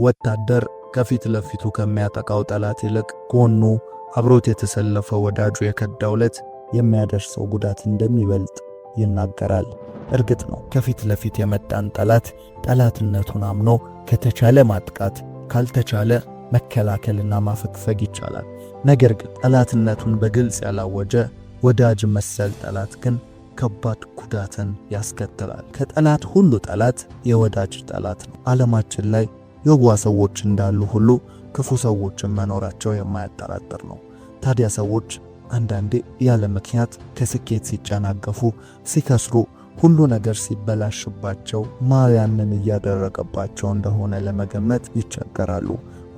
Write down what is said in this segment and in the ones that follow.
ወታደር ከፊት ለፊቱ ከሚያጠቃው ጠላት ይልቅ ጎኑ አብሮት የተሰለፈው ወዳጁ የከዳውለት የሚያደርሰው ጉዳት እንደሚበልጥ ይናገራል። እርግጥ ነው ከፊት ለፊት የመጣን ጠላትነቱን አምኖ ከተቻለ ማጥቃት ካልተቻለ መከላከልና ማፈግፈግ ይቻላል። ነገር ግን ጠላትነቱን በግልጽ ያላወጀ ወዳጅ መሰል ጠላት ግን ከባድ ጉዳትን ያስከትላል። ከጠላት ሁሉ ጠላት የወዳጅ ጠላት ነው። ዓለማችን ላይ የዋህ ሰዎች እንዳሉ ሁሉ ክፉ ሰዎችን መኖራቸው የማያጠራጥር ነው። ታዲያ ሰዎች አንዳንዴ ያለ ምክንያት ከስኬት ሲጨናገፉ፣ ሲከስሩ፣ ሁሉ ነገር ሲበላሽባቸው ማያንን እያደረገባቸው እንደሆነ ለመገመት ይቸገራሉ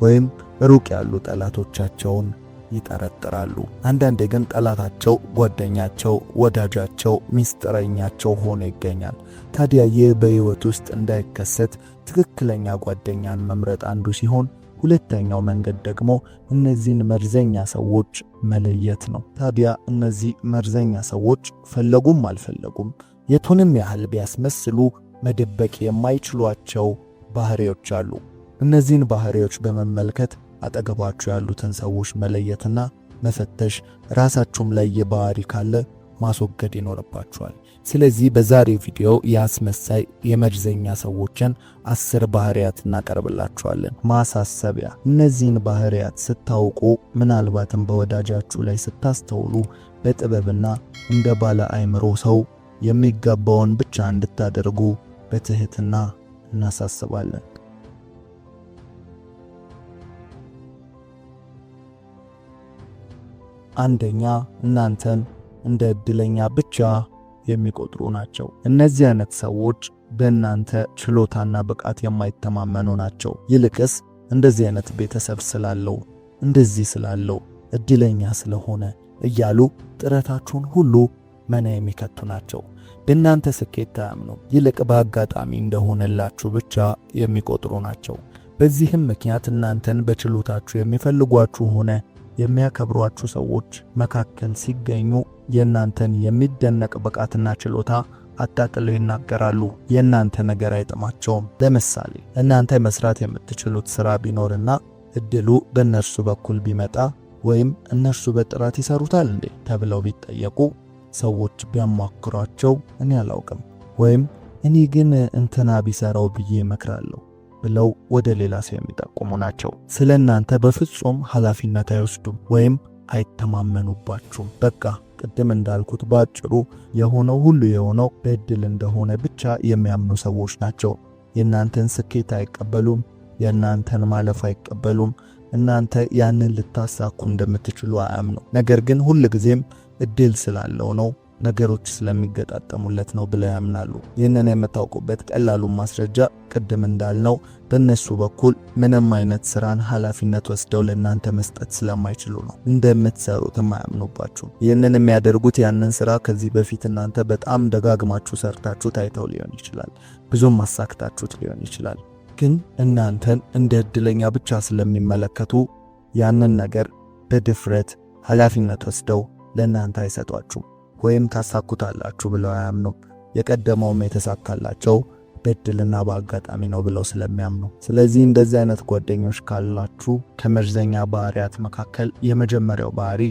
ወይም ሩቅ ያሉ ጠላቶቻቸውን ይጠረጥራሉ። አንዳንዴ ግን ጠላታቸው ጓደኛቸው፣ ወዳጃቸው፣ ሚስጥረኛቸው ሆኖ ይገኛል። ታዲያ ይህ በሕይወት ውስጥ እንዳይከሰት ትክክለኛ ጓደኛን መምረጥ አንዱ ሲሆን፣ ሁለተኛው መንገድ ደግሞ እነዚህን መርዘኛ ሰዎች መለየት ነው። ታዲያ እነዚህ መርዘኛ ሰዎች ፈለጉም አልፈለጉም የቱንም ያህል ቢያስመስሉ መደበቅ የማይችሏቸው ባህሪዎች አሉ። እነዚህን ባህሪዎች በመመልከት አጠገባችሁ ያሉትን ሰዎች መለየትና መፈተሽ፣ ራሳችሁም ላይ የባህሪ ካለ ማስወገድ ይኖርባችኋል። ስለዚህ በዛሬ ቪዲዮ የአስመሳይ የመርዘኛ ሰዎችን 10 ባህሪያት እናቀርብላችኋለን። ማሳሰቢያ፣ እነዚህን ባህሪያት ስታውቁ ምናልባትም በወዳጃችሁ ላይ ስታስተውሉ በጥበብና እንደ ባለ አእምሮ ሰው የሚገባውን ብቻ እንድታደርጉ በትህትና እናሳስባለን። አንደኛ፣ እናንተን እንደ እድለኛ ብቻ የሚቆጥሩ ናቸው። እነዚህ አይነት ሰዎች በእናንተ ችሎታና ብቃት የማይተማመኑ ናቸው። ይልቅስ እንደዚህ አይነት ቤተሰብ ስላለው፣ እንደዚህ ስላለው፣ እድለኛ ስለሆነ እያሉ ጥረታችሁን ሁሉ መና የሚከቱ ናቸው። በእናንተ ስኬት አያምኑ፣ ይልቅ በአጋጣሚ እንደሆነላችሁ ብቻ የሚቆጥሩ ናቸው። በዚህም ምክንያት እናንተን በችሎታችሁ የሚፈልጓችሁ ሆነ የሚያከብሯችሁ ሰዎች መካከል ሲገኙ የእናንተን የሚደነቅ ብቃትና ችሎታ አጣጥለው ይናገራሉ። የእናንተ ነገር አይጥማቸውም። ለምሳሌ እናንተ መስራት የምትችሉት ሥራ ቢኖርና እድሉ በእነርሱ በኩል ቢመጣ ወይም እነርሱ በጥራት ይሰሩታል እንዴ ተብለው ቢጠየቁ ሰዎች ቢያማክሯቸው እኔ አላውቅም ወይም እኔ ግን እንትና ቢሰራው ብዬ እመክራለሁ ብለው ወደ ሌላ ሰው የሚጠቁሙ ናቸው። ስለናንተ በፍጹም ኃላፊነት አይወስዱም ወይም አይተማመኑባችሁም። በቃ ቅድም እንዳልኩት ባጭሩ የሆነው ሁሉ የሆነው በእድል እንደሆነ ብቻ የሚያምኑ ሰዎች ናቸው። የእናንተን ስኬት አይቀበሉም፣ የእናንተን ማለፍ አይቀበሉም። እናንተ ያንን ልታሳኩ እንደምትችሉ አያምኑ። ነገር ግን ሁሉ ጊዜም እድል ስላለው ነው፣ ነገሮች ስለሚገጣጠሙለት ነው ብለው ያምናሉ። ይህንን የምታውቁበት ቀላሉ ማስረጃ ቅድም እንዳልነው በእነሱ በኩል ምንም አይነት ስራን ኃላፊነት ወስደው ለእናንተ መስጠት ስለማይችሉ ነው። እንደምትሰሩትም አያምኑባችሁ። ይህንን የሚያደርጉት ያንን ስራ ከዚህ በፊት እናንተ በጣም ደጋግማችሁ ሰርታችሁ ታይተው ሊሆን ይችላል፣ ብዙም ማሳክታችሁት ሊሆን ይችላል። ግን እናንተን እንደ እድለኛ ብቻ ስለሚመለከቱ ያንን ነገር በድፍረት ኃላፊነት ወስደው ለእናንተ አይሰጧችሁም ወይም ታሳኩታላችሁ ብለው አያምኑም። የቀደመውም የተሳካላቸው በእድልና በአጋጣሚ ነው ብለው ስለሚያምኑ። ስለዚህ እንደዚህ አይነት ጓደኞች ካላችሁ ከመርዘኛ ባህሪያት መካከል የመጀመሪያው ባህሪ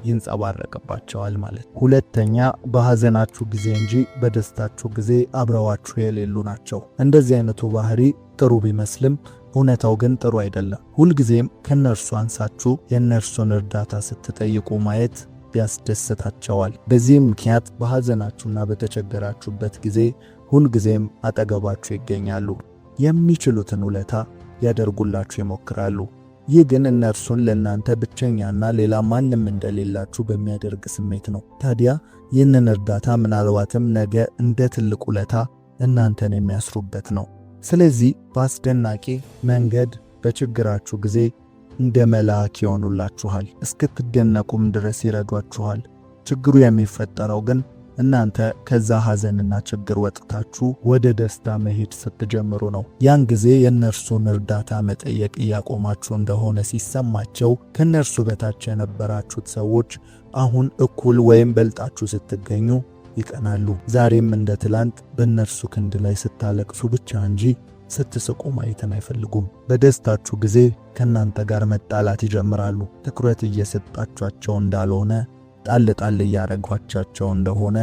ይንጸባረቅባቸዋል ማለት። ሁለተኛ፣ በሐዘናችሁ ጊዜ እንጂ በደስታችሁ ጊዜ አብረዋችሁ የሌሉ ናቸው። እንደዚህ አይነቱ ባህሪ ጥሩ ቢመስልም እውነታው ግን ጥሩ አይደለም። ሁልጊዜም ከነርሱ አንሳችሁ የነርሱን እርዳታ ስትጠይቁ ማየት ያስደስታቸዋል። በዚህም ምክንያት በሐዘናችሁና በተቸገራችሁበት ጊዜ ሁልጊዜም አጠገባችሁ ይገኛሉ። የሚችሉትን ውለታ ያደርጉላችሁ ይሞክራሉ። ይህ ግን እነርሱን ለእናንተ ብቸኛና ሌላ ማንም እንደሌላችሁ በሚያደርግ ስሜት ነው። ታዲያ ይህንን እርዳታ ምናልባትም ነገ እንደ ትልቅ ውለታ እናንተን የሚያስሩበት ነው። ስለዚህ በአስደናቂ መንገድ በችግራችሁ ጊዜ እንደ መልአክ ይሆኑላችኋል፣ እስክትደነቁም ድረስ ይረዷችኋል። ችግሩ የሚፈጠረው ግን እናንተ ከዛ ሐዘንና ችግር ወጥታችሁ ወደ ደስታ መሄድ ስትጀምሩ ነው። ያን ጊዜ የእነርሱን እርዳታ መጠየቅ እያቆማችሁ እንደሆነ ሲሰማቸው ከእነርሱ በታች የነበራችሁት ሰዎች አሁን እኩል ወይም በልጣችሁ ስትገኙ ይቀናሉ። ዛሬም እንደ ትላንት በእነርሱ ክንድ ላይ ስታለቅሱ ብቻ እንጂ ስትስቁ ማየትን አይፈልጉም። በደስታችሁ ጊዜ ከናንተ ጋር መጣላት ይጀምራሉ። ትኩረት እየሰጣችኋቸው እንዳልሆነ፣ ጣል ጣል እያረጓቻቸው እንደሆነ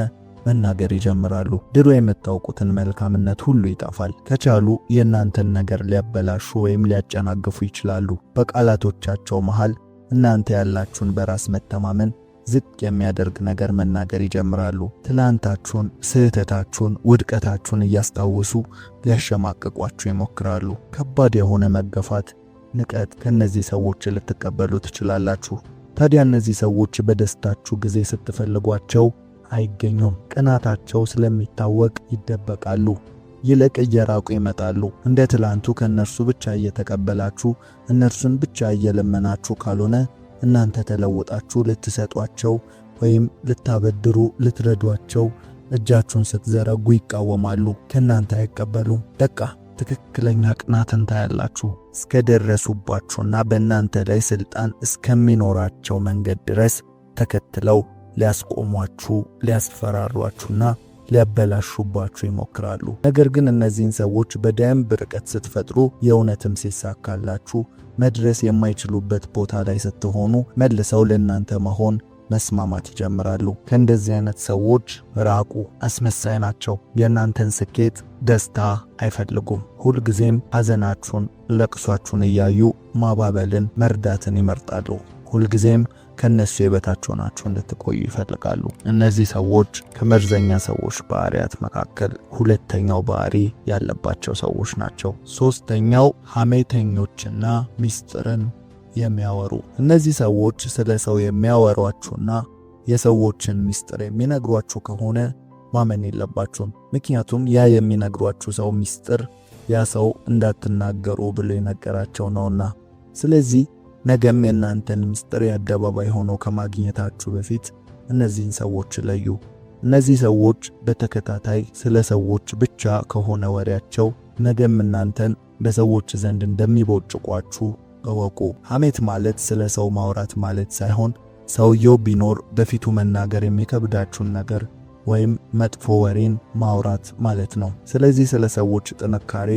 መናገር ይጀምራሉ። ድሮ የምታውቁትን መልካምነት ሁሉ ይጠፋል። ከቻሉ የእናንተን ነገር ሊያበላሹ ወይም ሊያጨናግፉ ይችላሉ። በቃላቶቻቸው መሃል እናንተ ያላችሁን በራስ መተማመን ዝቅ የሚያደርግ ነገር መናገር ይጀምራሉ። ትላንታችሁን፣ ስህተታችሁን፣ ውድቀታችሁን እያስታወሱ ሊያሸማቅቋችሁ ይሞክራሉ። ከባድ የሆነ መገፋት፣ ንቀት ከነዚህ ሰዎች ልትቀበሉ ትችላላችሁ። ታዲያ እነዚህ ሰዎች በደስታችሁ ጊዜ ስትፈልጓቸው አይገኙም። ቅናታቸው ስለሚታወቅ ይደበቃሉ። ይልቅ እየራቁ ይመጣሉ። እንደ ትላንቱ ከነርሱ ብቻ እየተቀበላችሁ እነርሱን ብቻ እየለመናችሁ ካልሆነ እናንተ ተለውጣችሁ ልትሰጧቸው ወይም ልታበድሩ፣ ልትረዷቸው እጃችሁን ስትዘረጉ ይቃወማሉ። ከናንተ አይቀበሉም። በቃ ትክክለኛ ቅናትን ታያላችሁ። እስከደረሱባችሁና በእናንተ ላይ ስልጣን እስከሚኖራቸው መንገድ ድረስ ተከትለው ሊያስቆሟችሁ፣ ሊያስፈራሯችሁና ሊያበላሹባችሁ ይሞክራሉ። ነገር ግን እነዚህን ሰዎች በደንብ ርቀት ስትፈጥሩ፣ የእውነትም ሲሳካላችሁ፣ መድረስ የማይችሉበት ቦታ ላይ ስትሆኑ መልሰው ለእናንተ መሆን መስማማት ይጀምራሉ። ከእንደዚህ አይነት ሰዎች ራቁ። አስመሳይ ናቸው። የእናንተን ስኬት፣ ደስታ አይፈልጉም። ሁልጊዜም ሐዘናችሁን፣ ለቅሷችሁን እያዩ ማባበልን፣ መርዳትን ይመርጣሉ። ሁልጊዜም ከነሱ የበታች ሆናችሁ እንድትቆዩ ይፈልጋሉ። እነዚህ ሰዎች ከመርዘኛ ሰዎች ባህሪያት መካከል ሁለተኛው ባህሪ ያለባቸው ሰዎች ናቸው። ሶስተኛው ሐሜተኞችና ሚስጥርን የሚያወሩ። እነዚህ ሰዎች ስለ ሰው የሚያወሯችሁና የሰዎችን ሚስጥር የሚነግሯችሁ ከሆነ ማመን የለባችሁም። ምክንያቱም ያ የሚነግሯችሁ ሰው ሚስጥር ያ ሰው እንዳትናገሩ ብሎ የነገራቸው ነውና። ስለዚህ ነገም የእናንተን ሚስጥር የአደባባይ ሆኖ ከማግኘታችሁ በፊት እነዚህን ሰዎች ለዩ። እነዚህ ሰዎች በተከታታይ ስለ ሰዎች ብቻ ከሆነ ወሬያቸው ነገም እናንተን በሰዎች ዘንድ እንደሚቦጭቋችሁ እወቁ። ሐሜት ማለት ስለ ሰው ማውራት ማለት ሳይሆን ሰውየው ቢኖር በፊቱ መናገር የሚከብዳችሁን ነገር ወይም መጥፎ ወሬን ማውራት ማለት ነው። ስለዚህ ስለ ሰዎች ጥንካሬ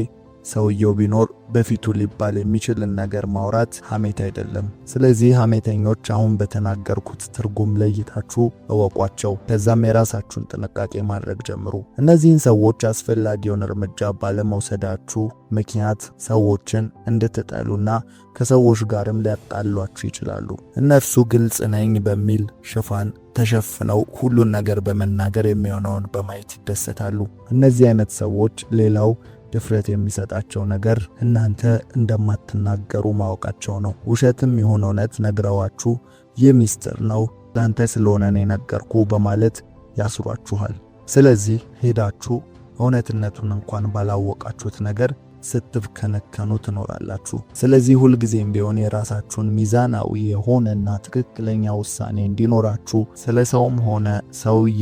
ሰውየው ቢኖር በፊቱ ሊባል የሚችልን ነገር ማውራት ሐሜት አይደለም። ስለዚህ ሐሜተኞች አሁን በተናገርኩት ትርጉም ለይታችሁ እወቋቸው። ከዛም የራሳችሁን ጥንቃቄ ማድረግ ጀምሩ። እነዚህን ሰዎች አስፈላጊውን እርምጃ ባለመውሰዳችሁ ምክንያት ሰዎችን እንድትጠሉና ከሰዎች ጋርም ሊያጣሏችሁ ይችላሉ። እነርሱ ግልጽ ነኝ በሚል ሽፋን ተሸፍነው ሁሉን ነገር በመናገር የሚሆነውን በማየት ይደሰታሉ። እነዚህ አይነት ሰዎች ሌላው ድፍረት የሚሰጣቸው ነገር እናንተ እንደማትናገሩ ማወቃቸው ነው። ውሸትም ይሁን እውነት ነግረዋችሁ ይህ ሚስጥር ነው ላንተ ስለሆነ ነው የነገርኩ በማለት ያስሯችኋል። ስለዚህ ሄዳችሁ እውነትነቱን እንኳን ባላወቃችሁት ነገር ስትብከነከኑ ትኖራላችሁ። ስለዚህ ሁልጊዜም ቢሆን የራሳችሁን ሚዛናዊ የሆነና ትክክለኛ ውሳኔ እንዲኖራችሁ ስለ ሰውም ሆነ ሰውዬ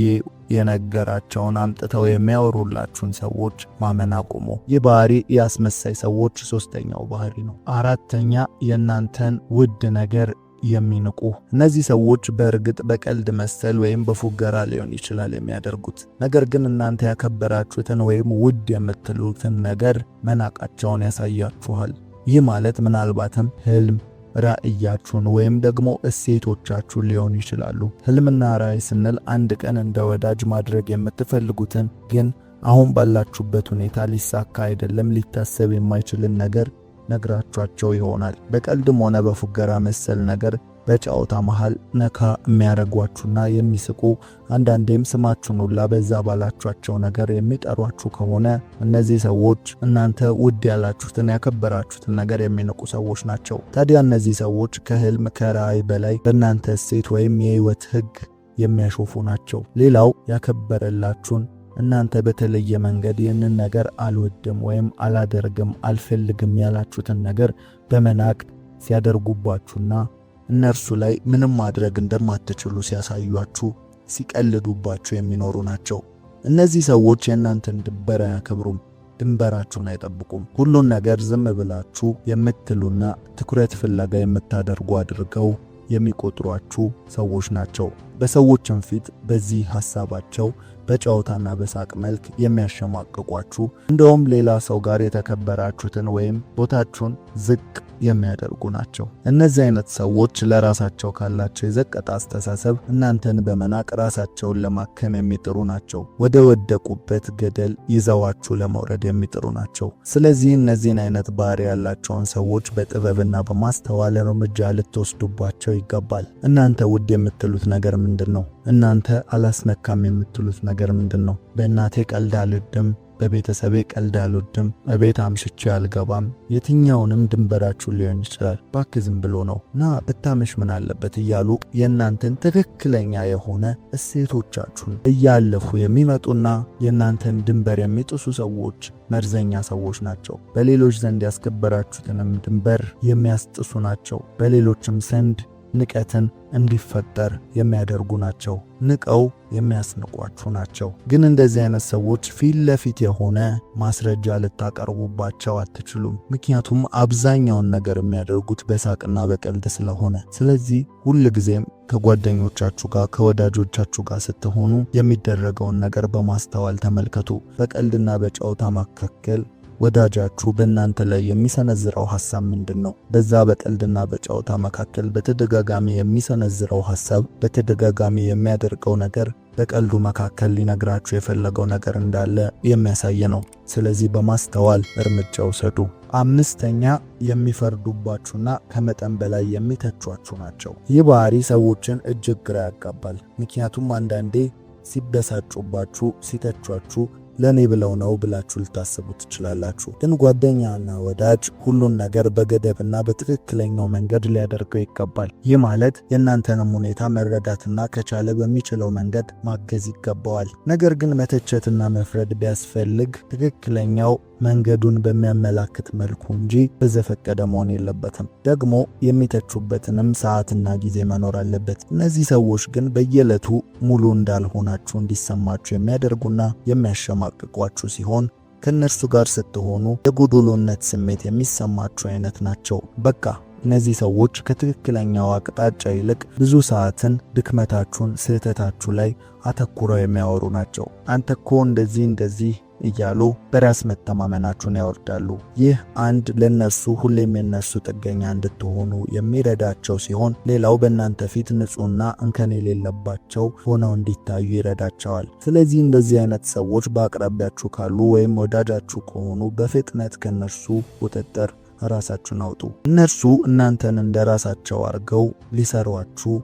የነገራቸውን አምጥተው የሚያወሩላችሁን ሰዎች ማመን አቁሙ። ይህ ባህሪ የአስመሳይ ሰዎች ሶስተኛው ባህሪ ነው። አራተኛ የእናንተን ውድ ነገር የሚንቁ። እነዚህ ሰዎች በእርግጥ በቀልድ መሰል ወይም በፉገራ ሊሆን ይችላል የሚያደርጉት። ነገር ግን እናንተ ያከበራችሁትን ወይም ውድ የምትሉትን ነገር መናቃቸውን ያሳያችኋል። ይህ ማለት ምናልባትም ህልም፣ ራእያችሁን ወይም ደግሞ እሴቶቻችሁን ሊሆኑ ይችላሉ። ህልምና ራእይ ስንል አንድ ቀን እንደ ወዳጅ ማድረግ የምትፈልጉትን ግን አሁን ባላችሁበት ሁኔታ ሊሳካ አይደለም ሊታሰብ የማይችልን ነገር ነግራችኋቸው ይሆናል። በቀልድም ሆነ በፉገራ መሰል ነገር በጫውታ መሃል ነካ የሚያረጓችሁና የሚስቁ አንዳንዴም ስማችሁን ሁላ በዛ ባላችኋቸው ነገር የሚጠሯችሁ ከሆነ እነዚህ ሰዎች እናንተ ውድ ያላችሁትን ያከበራችሁትን ነገር የሚንቁ ሰዎች ናቸው። ታዲያ እነዚህ ሰዎች ከህልም ከራእይ በላይ በእናንተ እሴት ወይም የህይወት ህግ የሚያሾፉ ናቸው። ሌላው ያከበረላችሁን እናንተ በተለየ መንገድ ይህንን ነገር አልወድም ወይም አላደርግም አልፈልግም ያላችሁትን ነገር በመናቅ ሲያደርጉባችሁና እነርሱ ላይ ምንም ማድረግ እንደማትችሉ ሲያሳዩአችሁ ሲቀልዱባችሁ የሚኖሩ ናቸው። እነዚህ ሰዎች የእናንተን ድንበር አያከብሩም፣ ድንበራችሁን አይጠብቁም። ሁሉን ነገር ዝም ብላችሁ የምትሉና ትኩረት ፍለጋ የምታደርጉ አድርገው የሚቆጥሯችሁ ሰዎች ናቸው። በሰዎችም ፊት በዚህ ሐሳባቸው በጨዋታና በሳቅ መልክ የሚያሸማቅቋችሁ፣ እንደውም ሌላ ሰው ጋር የተከበራችሁትን ወይም ቦታችሁን ዝቅ የሚያደርጉ ናቸው። እነዚህ አይነት ሰዎች ለራሳቸው ካላቸው የዘቀጠ አስተሳሰብ እናንተን በመናቅ ራሳቸውን ለማከም የሚጥሩ ናቸው። ወደ ወደቁበት ገደል ይዘዋችሁ ለመውረድ የሚጥሩ ናቸው። ስለዚህ እነዚህን አይነት ባህሪ ያላቸውን ሰዎች በጥበብና በማስተዋል እርምጃ ልትወስዱባቸው ይገባል። እናንተ ውድ የምትሉት ነገር ምንድን ነው? እናንተ አላስነካም የምትሉት ነገር ምንድን ነው? በእናቴ ቀልድ አልወድም፣ በቤተሰቤ ቀልድ አልወድም፣ እቤት አምሽቼ አልገባም። የትኛውንም ድንበራችሁ ሊሆን ይችላል። ባክህ ዝም ብሎ ነው ና ብታመሽ ምን አለበት እያሉ የእናንተን ትክክለኛ የሆነ እሴቶቻችሁን እያለፉ የሚመጡና የእናንተን ድንበር የሚጥሱ ሰዎች መርዘኛ ሰዎች ናቸው። በሌሎች ዘንድ ያስከበራችሁትንም ድንበር የሚያስጥሱ ናቸው። በሌሎችም ዘንድ ንቀትን እንዲፈጠር የሚያደርጉ ናቸው። ንቀው የሚያስንቋችሁ ናቸው። ግን እንደዚህ አይነት ሰዎች ፊት ለፊት የሆነ ማስረጃ ልታቀርቡባቸው አትችሉም። ምክንያቱም አብዛኛውን ነገር የሚያደርጉት በሳቅና በቀልድ ስለሆነ። ስለዚህ ሁልጊዜም ከጓደኞቻችሁ ጋር ከወዳጆቻችሁ ጋር ስትሆኑ የሚደረገውን ነገር በማስተዋል ተመልከቱ። በቀልድና በጨዋታ መካከል ወዳጃችሁ በእናንተ ላይ የሚሰነዝረው ሐሳብ ምንድነው? በዛ በቀልድና በጨዋታ መካከል በተደጋጋሚ የሚሰነዝረው ሐሳብ፣ በተደጋጋሚ የሚያደርገው ነገር በቀልዱ መካከል ሊነግራችሁ የፈለገው ነገር እንዳለ የሚያሳይ ነው። ስለዚህ በማስተዋል እርምጃ ውሰዱ። አምስተኛ፣ የሚፈርዱባችሁና ከመጠን በላይ የሚተቿችሁ ናቸው። ይህ ባህሪ ሰዎችን እጅግ ግራ ያጋባል። ምክንያቱም አንዳንዴ ሲበሳጩባችሁ፣ ሲተቿችሁ ለኔ ብለው ነው ብላችሁ ልታስቡ ትችላላችሁ። ግን ጓደኛና ወዳጅ ሁሉን ነገር በገደብና በትክክለኛው መንገድ ሊያደርገው ይገባል። ይህ ማለት የእናንተንም ሁኔታ መረዳትና ከቻለ በሚችለው መንገድ ማገዝ ይገባዋል። ነገር ግን መተቸትና መፍረድ ቢያስፈልግ ትክክለኛው መንገዱን በሚያመላክት መልኩ እንጂ በዘፈቀደ መሆን የለበትም። ደግሞ የሚተቹበትንም ሰዓትና ጊዜ መኖር አለበት። እነዚህ ሰዎች ግን በየዕለቱ ሙሉ እንዳልሆናችሁ እንዲሰማችሁ የሚያደርጉና የሚያሸማቅቋችሁ ሲሆን ከነርሱ ጋር ስትሆኑ የጎዶሎነት ስሜት የሚሰማችሁ አይነት ናቸው። በቃ እነዚህ ሰዎች ከትክክለኛው አቅጣጫ ይልቅ ብዙ ሰዓትን ድክመታችሁን፣ ስህተታችሁ ላይ አተኩረው የሚያወሩ ናቸው። አንተ እኮ እንደዚህ እያሉ በራስ መተማመናችሁን ያወርዳሉ። ይህ አንድ ለነሱ ሁሌም የነሱ ጥገኛ እንድትሆኑ የሚረዳቸው ሲሆን፣ ሌላው በእናንተ ፊት ንጹህና እንከን የሌለባቸው ሆነው እንዲታዩ ይረዳቸዋል። ስለዚህ እንደዚህ አይነት ሰዎች በአቅራቢያችሁ ካሉ ወይም ወዳጃችሁ ከሆኑ በፍጥነት ከነሱ ቁጥጥር ራሳችሁን አውጡ። እነርሱ እናንተን እንደራሳቸው አድርገው ሊሰሯችሁ፣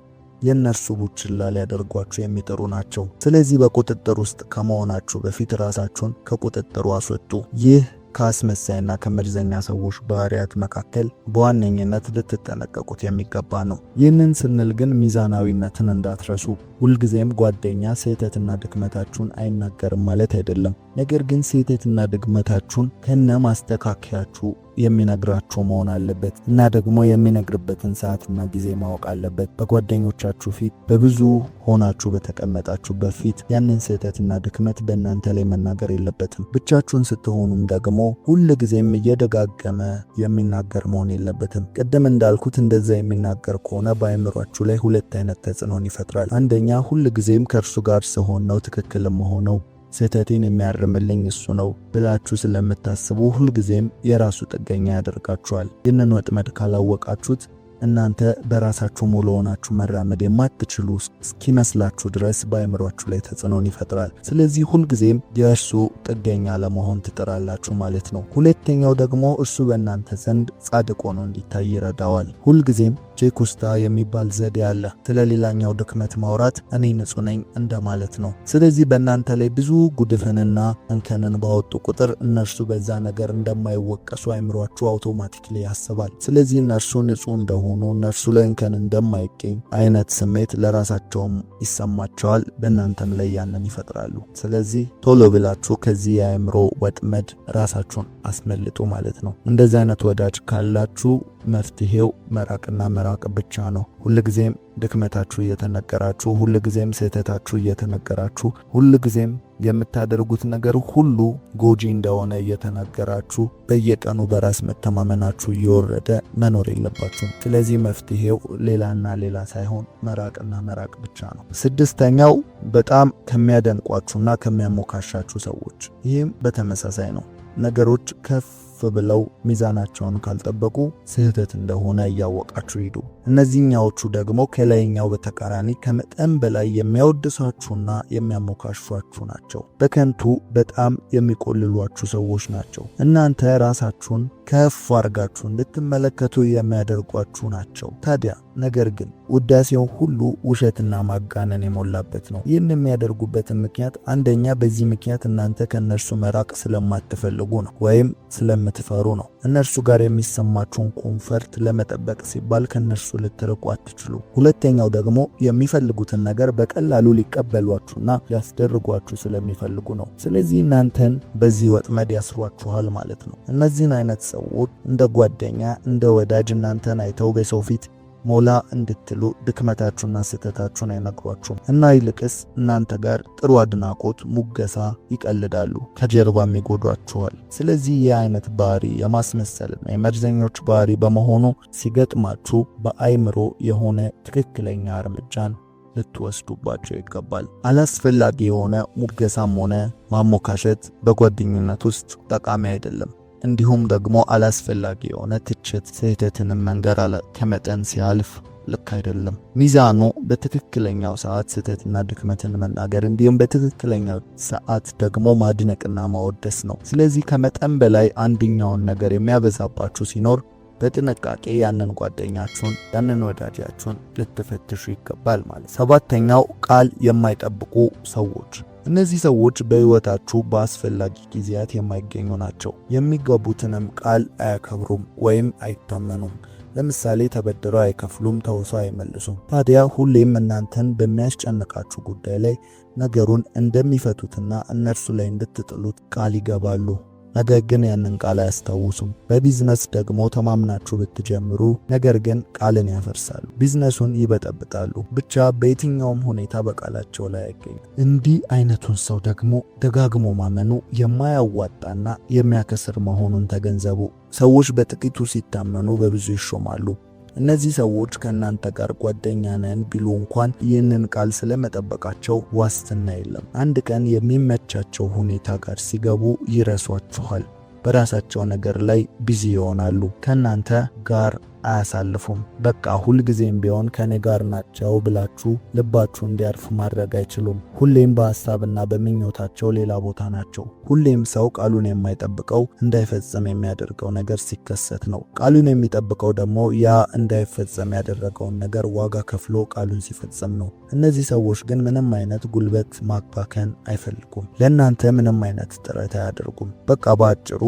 የነርሱ ቡችላ ሊያደርጓችሁ የሚጥሩ ናቸው። ስለዚህ በቁጥጥር ውስጥ ከመሆናችሁ በፊት ራሳችሁን ከቁጥጥሩ አስወጡ። ይህ ከአስመሳይና ከመርዘኛ ሰዎች ባህሪያት መካከል በዋነኝነት ልትጠነቀቁት የሚገባ ነው። ይህንን ስንል ግን ሚዛናዊነትን እንዳትረሱ። ሁልጊዜም ጓደኛ ስህተትና ድክመታችሁን አይናገርም ማለት አይደለም። ነገር ግን ስህተትና ድክመታችሁን ከነ ማስተካከያችሁ የሚነግራችሁ መሆን አለበት እና ደግሞ የሚነግርበትን ሰዓትና ጊዜ ማወቅ አለበት። በጓደኞቻችሁ ፊት በብዙ ሆናችሁ በተቀመጣችሁበት ፊት ያንን ስህተትና ድክመት በእናንተ ላይ መናገር የለበትም። ብቻችሁን ስትሆኑም ደግሞ ሁልጊዜም እየደጋገመ የሚናገር መሆን የለበትም። ቅድም እንዳልኩት እንደዛ የሚናገር ከሆነ በአእምሯችሁ ላይ ሁለት አይነት ተጽዕኖን ይፈጥራል። አንደኛ ሁልጊዜም ከእርሱ ጋር ስሆን ነው ትክክል መሆነው፣ ስህተቴን የሚያርምልኝ እሱ ነው ብላችሁ ስለምታስቡ ሁልጊዜም የራሱ ጥገኛ ያደርጋችኋል። ይህንን ወጥመድ ካላወቃችሁት እናንተ በራሳችሁ ሙሉ ሆናችሁ መራመድ የማትችሉ እስኪመስላችሁ ድረስ በአእምሯችሁ ላይ ተጽዕኖን ይፈጥራል። ስለዚህ ሁልጊዜም የእርሱ ጥገኛ ለመሆን ትጥራላችሁ ማለት ነው። ሁለተኛው ደግሞ እርሱ በእናንተ ዘንድ ጻድቅ ሆኖ እንዲታይ ይረዳዋል። ሁልጊዜም ቼኩስታ የሚባል ዘዴ አለ። ስለሌላኛው ድክመት ማውራት እኔ ንጹህ ነኝ እንደማለት ነው። ስለዚህ በእናንተ ላይ ብዙ ጉድፍንና እንከንን ባወጡ ቁጥር እነርሱ በዛ ነገር እንደማይወቀሱ አእምሯችሁ አውቶማቲክሊ ያስባል። ስለዚህ እነርሱ ንጹህ እንደሆኑ፣ እነርሱ ላይ እንከን እንደማይገኝ አይነት ስሜት ለራሳቸውም ይሰማቸዋል፣ በእናንተም ላይ ያንን ይፈጥራሉ። ስለዚህ ቶሎ ብላችሁ ከዚህ የአእምሮ ወጥመድ ራሳችሁን አስመልጡ ማለት ነው። እንደዚህ አይነት ወዳጅ ካላችሁ መፍትሄው መራቅና መራቅ ብቻ ነው። ሁልጊዜም ድክመታችሁ እየተነገራችሁ፣ ሁልጊዜም ስህተታችሁ እየተነገራችሁ፣ ሁልጊዜም የምታደርጉት ነገር ሁሉ ጎጂ እንደሆነ እየተነገራችሁ በየቀኑ በራስ መተማመናችሁ እየወረደ መኖር የለባችሁም። ስለዚህ መፍትሄው ሌላና ሌላ ሳይሆን መራቅና መራቅ ብቻ ነው። ስድስተኛው በጣም ከሚያደንቋችሁና ከሚያሞካሻችሁ ሰዎች። ይህም በተመሳሳይ ነው። ነገሮች ከፍ ብለው ሚዛናቸውን ካልጠበቁ ስህተት እንደሆነ እያወቃችሁ ሂዱ። እነዚህኛዎቹ ደግሞ ከላይኛው በተቃራኒ ከመጠን በላይ የሚያወድሷችሁና የሚያሞካሿችሁ ናቸው። በከንቱ በጣም የሚቆልሏችሁ ሰዎች ናቸው። እናንተ ራሳችሁን ከፍ አድርጋችሁ እንድትመለከቱ የሚያደርጓችሁ ናቸው። ታዲያ ነገር ግን ውዳሴው ሁሉ ውሸትና ማጋነን የሞላበት ነው። ይህን የሚያደርጉበትን ምክንያት አንደኛ በዚህ ምክንያት እናንተ ከነርሱ መራቅ ስለማትፈልጉ ነው ወይም ስለምትፈሩ ነው። እነርሱ ጋር የሚሰማችሁን ኮንፈርት ለመጠበቅ ሲባል ከነርሱ ልትርቁ አትችሉ። ሁለተኛው ደግሞ የሚፈልጉትን ነገር በቀላሉ ሊቀበሏችሁና ሊያስደርጓችሁ ስለሚፈልጉ ነው። ስለዚህ እናንተን በዚህ ወጥመድ ያስሯችኋል ማለት ነው። እነዚህን አይነት ሰዎች እንደ ጓደኛ እንደ ወዳጅ እናንተን አይተው በሰው ፊት ሞላ እንድትሉ ድክመታችሁና ስህተታችሁን አይነግሯችሁም እና ይልቅስ እናንተ ጋር ጥሩ አድናቆት፣ ሙገሳ ይቀልዳሉ፣ ከጀርባም ይጎዷችኋል። ስለዚህ ይህ አይነት ባህሪ የማስመሰልና የመርዘኞች ባህሪ በመሆኑ ሲገጥማችሁ በአይምሮ የሆነ ትክክለኛ እርምጃን ልትወስዱባቸው ይገባል። አላስፈላጊ የሆነ ሙገሳም ሆነ ማሞካሸት በጓደኝነት ውስጥ ጠቃሚ አይደለም። እንዲሁም ደግሞ አላስፈላጊ የሆነ ትችት፣ ስህተትንም መንገር ከመጠን ሲያልፍ ልክ አይደለም። ሚዛኑ በትክክለኛው ሰዓት ስህተትና ድክመትን መናገር እንዲሁም በትክክለኛው ሰዓት ደግሞ ማድነቅና ማወደስ ነው። ስለዚህ ከመጠን በላይ አንደኛውን ነገር የሚያበዛባችሁ ሲኖር በጥንቃቄ ያንን ጓደኛችሁን ያንን ወዳጃችሁን ልትፈትሹ ይገባል ማለት። ሰባተኛው ቃል የማይጠብቁ ሰዎች። እነዚህ ሰዎች በሕይወታችሁ በአስፈላጊ ጊዜያት የማይገኙ ናቸው። የሚገቡትንም ቃል አያከብሩም ወይም አይታመኑም። ለምሳሌ ተበድረው አይከፍሉም፣ ተውሰው አይመልሱም። ታዲያ ሁሌም እናንተን በሚያስጨንቃችሁ ጉዳይ ላይ ነገሩን እንደሚፈቱትና እነርሱ ላይ እንድትጥሉት ቃል ይገባሉ። ነገር ግን ያንን ቃል አያስታውሱም። በቢዝነስ ደግሞ ተማምናችሁ ብትጀምሩ ነገር ግን ቃልን ያፈርሳሉ፣ ቢዝነሱን ይበጠብጣሉ። ብቻ በየትኛውም ሁኔታ በቃላቸው ላይ አይገኙም። እንዲህ አይነቱን ሰው ደግሞ ደጋግሞ ማመኑ የማያዋጣና የሚያከስር መሆኑን ተገንዘቡ። ሰዎች በጥቂቱ ሲታመኑ በብዙ ይሾማሉ። እነዚህ ሰዎች ከእናንተ ጋር ጓደኛ ነን ቢሉ እንኳን ይህንን ቃል ስለመጠበቃቸው ዋስትና የለም። አንድ ቀን የሚመቻቸው ሁኔታ ጋር ሲገቡ ይረሷችኋል። በራሳቸው ነገር ላይ ቢዚ ይሆናሉ። ከእናንተ ጋር አያሳልፉም። በቃ ሁልጊዜም ቢሆን ከኔ ጋር ናቸው ብላችሁ ልባችሁ እንዲያርፍ ማድረግ አይችሉም። ሁሌም በሐሳብና በምኞታቸው ሌላ ቦታ ናቸው። ሁሌም ሰው ቃሉን የማይጠብቀው እንዳይፈጸም የሚያደርገው ነገር ሲከሰት ነው። ቃሉን የሚጠብቀው ደግሞ ያ እንዳይፈጸም ያደረገውን ነገር ዋጋ ከፍሎ ቃሉን ሲፈጽም ነው። እነዚህ ሰዎች ግን ምንም አይነት ጉልበት ማባከን አይፈልጉም። ለእናንተ ምንም አይነት ጥረት አያደርጉም። በቃ በአጭሩ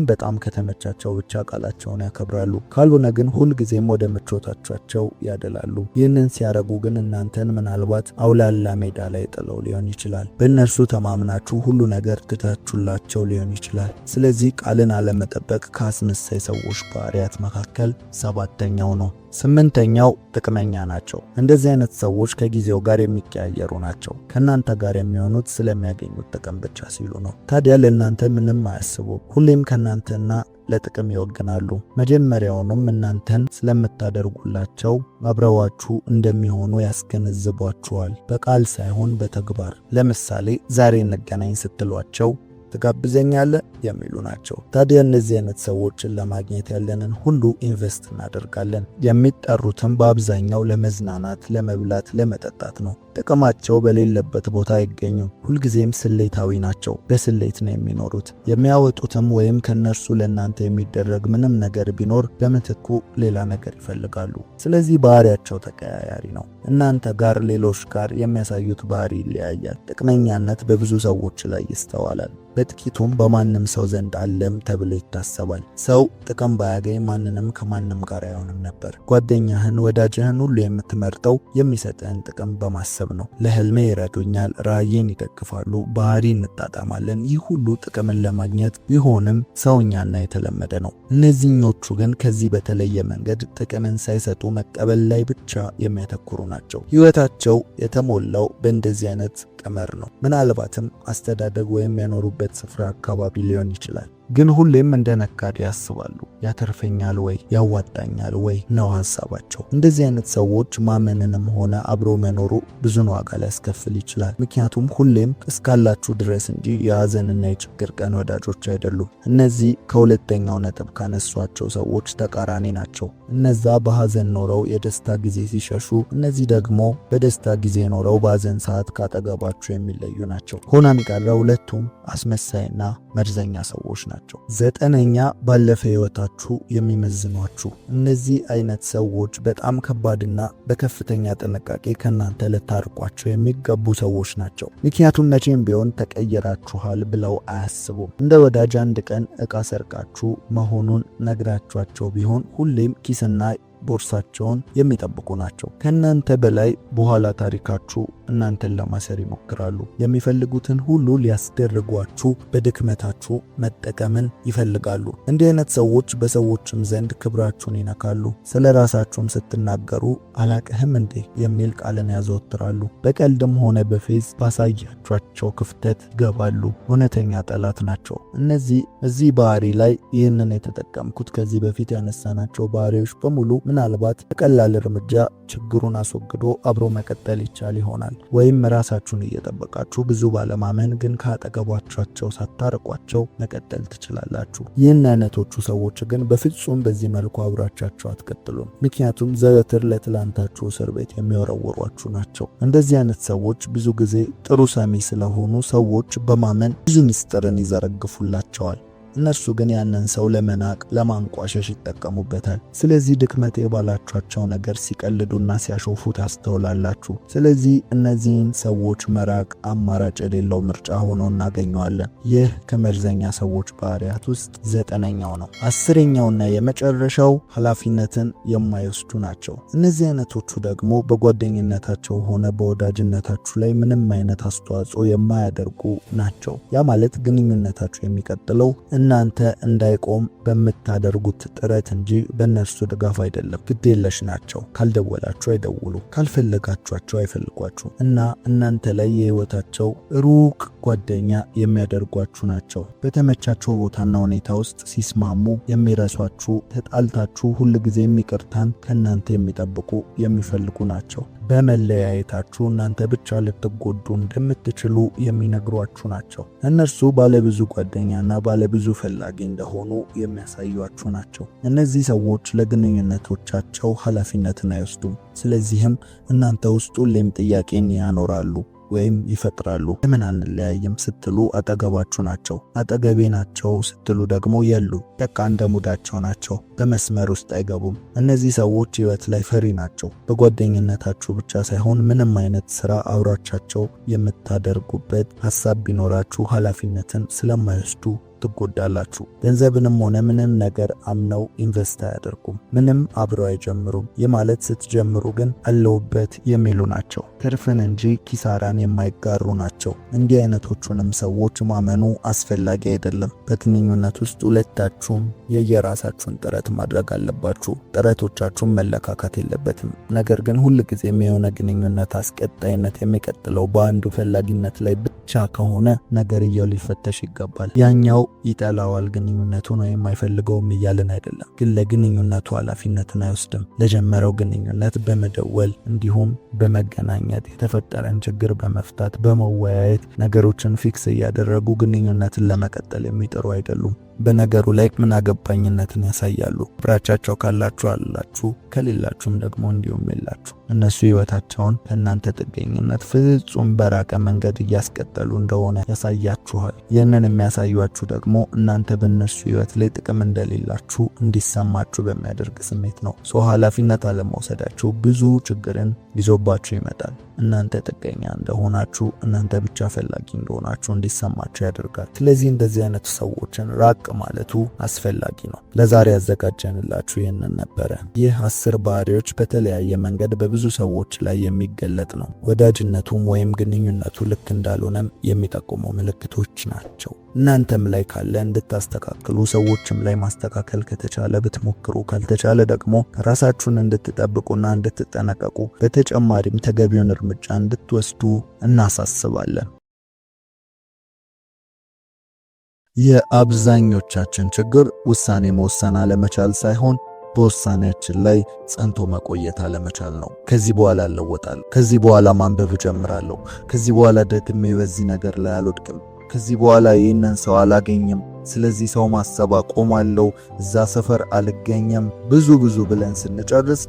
በጣም ከተመቻቸው ብቻ ቃላቸውን ያከብራሉ። ካልሆነ ግን ሁልጊዜም ወደ ምቾታቸው ያደላሉ። ይህንን ሲያረጉ ግን እናንተን ምናልባት አውላላ ሜዳ ላይ ጥለው ሊሆን ይችላል። በእነርሱ ተማምናችሁ ሁሉ ነገር ትታችሁላቸው ሊሆን ይችላል። ስለዚህ ቃልን አለመጠበቅ ከአስመሳይ ሰዎች ባህሪያት መካከል ሰባተኛው ነው። ስምንተኛው ጥቅመኛ ናቸው። እንደዚህ አይነት ሰዎች ከጊዜው ጋር የሚቀያየሩ ናቸው። ከእናንተ ጋር የሚሆኑት ስለሚያገኙት ጥቅም ብቻ ሲሉ ነው። ታዲያ ለእናንተ ምንም አያስቡም። ሁሌም ከእናንተና ለጥቅም ይወግናሉ። መጀመሪያውንም እናንተን ስለምታደርጉላቸው አብረዋችሁ እንደሚሆኑ ያስገነዝቧችኋል፣ በቃል ሳይሆን በተግባር። ለምሳሌ ዛሬ እንገናኝ ስትሏቸው ትጋብዘኛለህ የሚሉ ናቸው። ታዲያ እነዚህ አይነት ሰዎችን ለማግኘት ያለንን ሁሉ ኢንቨስት እናደርጋለን። የሚጠሩትም በአብዛኛው ለመዝናናት፣ ለመብላት፣ ለመጠጣት ነው። ጥቅማቸው በሌለበት ቦታ አይገኙም። ሁልጊዜም ስሌታዊ ናቸው። በስሌት ነው የሚኖሩት። የሚያወጡትም ወይም ከነርሱ ለእናንተ የሚደረግ ምንም ነገር ቢኖር በምትኩ ሌላ ነገር ይፈልጋሉ። ስለዚህ ባህሪያቸው ተቀያያሪ ነው። እናንተ ጋር ሌሎች ጋር የሚያሳዩት ባህሪ ይለያያል። ጥቅመኛነት በብዙ ሰዎች ላይ ይስተዋላል። በጥቂቱም በማንም ሰው ዘንድ አለም ተብሎ ይታሰባል። ሰው ጥቅም ባያገኝ ማንንም ከማንም ጋር አይሆንም ነበር። ጓደኛህን፣ ወዳጅህን ሁሉ የምትመርጠው የሚሰጥህን ጥቅም በማሰብ ነው። ለህልሜ ይረዱኛል፣ ራዕይን ይደግፋሉ፣ ባህሪ እንጣጣማለን። ይህ ሁሉ ጥቅምን ለማግኘት ቢሆንም ሰውኛና የተለመደ ነው። እነዚህኞቹ ግን ከዚህ በተለየ መንገድ ጥቅምን ሳይሰጡ መቀበል ላይ ብቻ የሚያተኩሩ ናቸው። ህይወታቸው የተሞላው በእንደዚህ አይነት ቀመር ነው። ምናልባትም አስተዳደግ ወይም ያኖሩበት ስፍራ አካባቢ ሊሆን ይችላል። ግን ሁሌም እንደ ነጋዴ ያስባሉ። ያተርፈኛል ወይ ያዋጣኛል ወይ ነው ሐሳባቸው። እንደዚህ አይነት ሰዎች ማመንንም ሆነ አብሮ መኖሩ ብዙን ዋጋ ሊያስከፍል ይችላል። ምክንያቱም ሁሌም እስካላችሁ ድረስ እንጂ የሐዘንና የችግር ቀን ወዳጆች አይደሉም። እነዚህ ከሁለተኛው ነጥብ ካነሷቸው ሰዎች ተቃራኒ ናቸው። እነዛ በሐዘን ኖረው የደስታ ጊዜ ሲሸሹ፣ እነዚህ ደግሞ በደስታ ጊዜ ኖረው በሐዘን ሰዓት ካጠገባችሁ የሚለዩ ናቸው። ሆነም ቀረ ሁለቱም አስመሳይና መርዘኛ ሰዎች ናቸው። 9ኛ ባለፈ ህይወታችሁ የሚመዝኗችሁ። እነዚህ አይነት ሰዎች በጣም ከባድና በከፍተኛ ጥንቃቄ ከናንተ ልታርቋቸው የሚገቡ ሰዎች ናቸው። ምክንያቱም መቼም ቢሆን ተቀየራችኋል ብለው አያስቡም። እንደ ወዳጅ አንድ ቀን ዕቃ ሰርቃችሁ መሆኑን ነግራችኋቸው ቢሆን ሁሌም ኪስና ቦርሳቸውን የሚጠብቁ ናቸው። ከናንተ በላይ በኋላ ታሪካችሁ እናንተን ለማሰር ይሞክራሉ። የሚፈልጉትን ሁሉ ሊያስደርጓችሁ፣ በድክመታችሁ መጠቀምን ይፈልጋሉ። እንዲህ አይነት ሰዎች በሰዎችም ዘንድ ክብራችሁን ይነካሉ። ስለ ራሳችሁም ስትናገሩ አላቅህም እንዴ የሚል ቃልን ያዘወትራሉ። በቀልድም ሆነ በፌዝ ባሳያችኋቸው ክፍተት ገባሉ። እውነተኛ ጠላት ናቸው። እዚህ ባህሪ ላይ ይህንን የተጠቀምኩት ከዚህ በፊት ያነሳናቸው ባህሪዎች በሙሉ ምናልባት በቀላል እርምጃ ችግሩን አስወግዶ አብሮ መቀጠል ይቻል ይሆናል። ወይም ራሳችሁን እየጠበቃችሁ ብዙ ባለማመን ግን ካጠገቧቸው ሳታርቋቸው መቀጠል ትችላላችሁ። ይህን አይነቶቹ ሰዎች ግን በፍጹም በዚህ መልኩ አብራቻቸው አትቀጥሉም። ምክንያቱም ዘወትር ለትላንታችሁ እስር ቤት የሚወረወሯችሁ ናቸው። እንደዚህ አይነት ሰዎች ብዙ ጊዜ ጥሩ ሰሚ ስለሆኑ ሰዎች በማመን ብዙ ምስጢርን ይዘረግፉላቸዋል። እነርሱ ግን ያንን ሰው ለመናቅ ለማንቋሸሽ ይጠቀሙበታል። ስለዚህ ድክመት የባላችኋቸው ነገር ሲቀልዱና ሲያሾፉ ታስተውላላችሁ። ስለዚህ እነዚህን ሰዎች መራቅ አማራጭ የሌለው ምርጫ ሆኖ እናገኘዋለን። ይህ ከመርዘኛ ሰዎች ባህሪያት ውስጥ 9ኛው ነው። 10ኛውና የመጨረሻው ኃላፊነትን የማይወስዱ ናቸው። እነዚህ አይነቶቹ ደግሞ በጓደኝነታቸው ሆነ በወዳጅነታችሁ ላይ ምንም አይነት አስተዋጽኦ የማያደርጉ ናቸው። ያ ማለት ግንኙነታችሁ የሚቀጥለው እናንተ እንዳይቆም በምታደርጉት ጥረት እንጂ በእነርሱ ድጋፍ አይደለም። ግዴለሽ ናቸው። ካልደወላችሁ አይደውሉ፣ ካልፈለጋችኋቸው አይፈልጓችሁ እና እናንተ ላይ የህይወታቸው ሩቅ ጓደኛ የሚያደርጓችሁ ናቸው። በተመቻቸው ቦታና ሁኔታ ውስጥ ሲስማሙ የሚረሷችሁ፣ ተጣልታችሁ ሁልጊዜም ይቅርታን ከእናንተ የሚጠብቁ የሚፈልጉ ናቸው። በመለያየታችሁ እናንተ ብቻ ልትጎዱ እንደምትችሉ የሚነግሯችሁ ናቸው። እነርሱ ባለብዙ ጓደኛና ባለብዙ ፈላጊ እንደሆኑ የሚያሳዩአችሁ ናቸው። እነዚህ ሰዎች ለግንኙነቶቻቸው ኃላፊነትን አይወስዱም። ስለዚህም እናንተ ውስጥ ሁሌም ጥያቄን ያኖራሉ ወይም ይፈጥራሉ። ለምን አንለያይም ስትሉ አጠገባችሁ ናቸው። አጠገቤ ናቸው ስትሉ ደግሞ የሉ። በቃ እንደ ሙዳቸው ናቸው። በመስመር ውስጥ አይገቡም። እነዚህ ሰዎች ህይወት ላይ ፈሪ ናቸው። በጓደኝነታችሁ ብቻ ሳይሆን ምንም አይነት ስራ አብራቻቸው የምታደርጉበት ሀሳብ ቢኖራችሁ ኃላፊነትን ስለማይወስዱ ትጎዳላችሁ። ገንዘብንም ሆነ ምንም ነገር አምነው ኢንቨስት አያደርጉም። ምንም አብረው አይጀምሩም። የማለት ስትጀምሩ ግን አለውበት የሚሉ ናቸው። ትርፍን እንጂ ኪሳራን የማይጋሩ ናቸው። እንዲህ አይነቶቹንም ሰዎች ማመኑ አስፈላጊ አይደለም። በግንኙነት ውስጥ ሁለታችሁም የየራሳችሁን ጥረት ማድረግ አለባችሁ። ጥረቶቻችሁን መለካካት የለበትም። ነገር ግን ሁልጊዜም የሆነ ግንኙነት አስቀጣይነት የሚቀጥለው በአንዱ ፈላጊነት ላይ ብቻ ከሆነ ነገርየው ሊፈተሽ ይገባል። ያኛው ይጠላዋል ግንኙነቱን ወይም አይፈልገውም እያልን አይደለም፣ ግን ለግንኙነቱ ኃላፊነትን አይወስድም። ለጀመረው ግንኙነት በመደወል እንዲሁም በመገናኘት የተፈጠረን ችግር በመፍታት በመወያየት ነገሮችን ፊክስ እያደረጉ ግንኙነትን ለመቀጠል የሚጥሩ አይደሉም። በነገሩ ላይ ምን አገባኝነትን ያሳያሉ። ፍራቻቸው ካላችሁ አላችሁ፣ ከሌላችሁም ደግሞ እንዲሁም የላችሁ። እነሱ ህይወታቸውን ከእናንተ ጥገኝነት ፍጹም በራቀ መንገድ እያስቀጠሉ እንደሆነ ያሳያችኋል። ይህንን የሚያሳዩአችሁ ደግሞ እናንተ በእነሱ ህይወት ላይ ጥቅም እንደሌላችሁ እንዲሰማችሁ በሚያደርግ ስሜት ነው። ኃላፊነት አለመውሰዳችሁ ብዙ ችግርን ይዞባችሁ ይመጣል። እናንተ ጥገኛ እንደሆናችሁ፣ እናንተ ብቻ ፈላጊ እንደሆናችሁ እንዲሰማችሁ ያደርጋል። ስለዚህ እንደዚህ አይነት ሰዎችን ራቅ ማለቱ አስፈላጊ ነው። ለዛሬ ያዘጋጀንላችሁ ይህንን ነበረ። ይህ 10 ባህሪዎች በተለያየ መንገድ በብዙ ሰዎች ላይ የሚገለጥ ነው። ወዳጅነቱም ወይም ግንኙነቱ ልክ እንዳልሆነም የሚጠቁሙ ምልክቶች ናቸው። እናንተም ላይ ካለ እንድታስተካክሉ፣ ሰዎችም ላይ ማስተካከል ከተቻለ ብትሞክሩ፣ ካልተቻለ ደግሞ ራሳችሁን እንድትጠብቁና እንድትጠነቀቁ በተጨማሪም ተገቢውን እርምጃ እንድትወስዱ እናሳስባለን። የአብዛኞቻችን ችግር ውሳኔ መወሰን አለመቻል ሳይሆን በውሳኔያችን ላይ ጸንቶ መቆየት አለመቻል ነው። ከዚህ በኋላ እለወጣለሁ፣ ከዚህ በኋላ ማንበብ እጀምራለሁ፣ ከዚህ በኋላ ደግሜ በዚህ ነገር ላይ አልወድቅም፣ ከዚህ በኋላ ይህንን ሰው አላገኝም፣ ስለዚህ ሰው ማሰብ አቆማለሁ፣ እዛ ሰፈር አልገኝም፣ ብዙ ብለን ስንጨርስ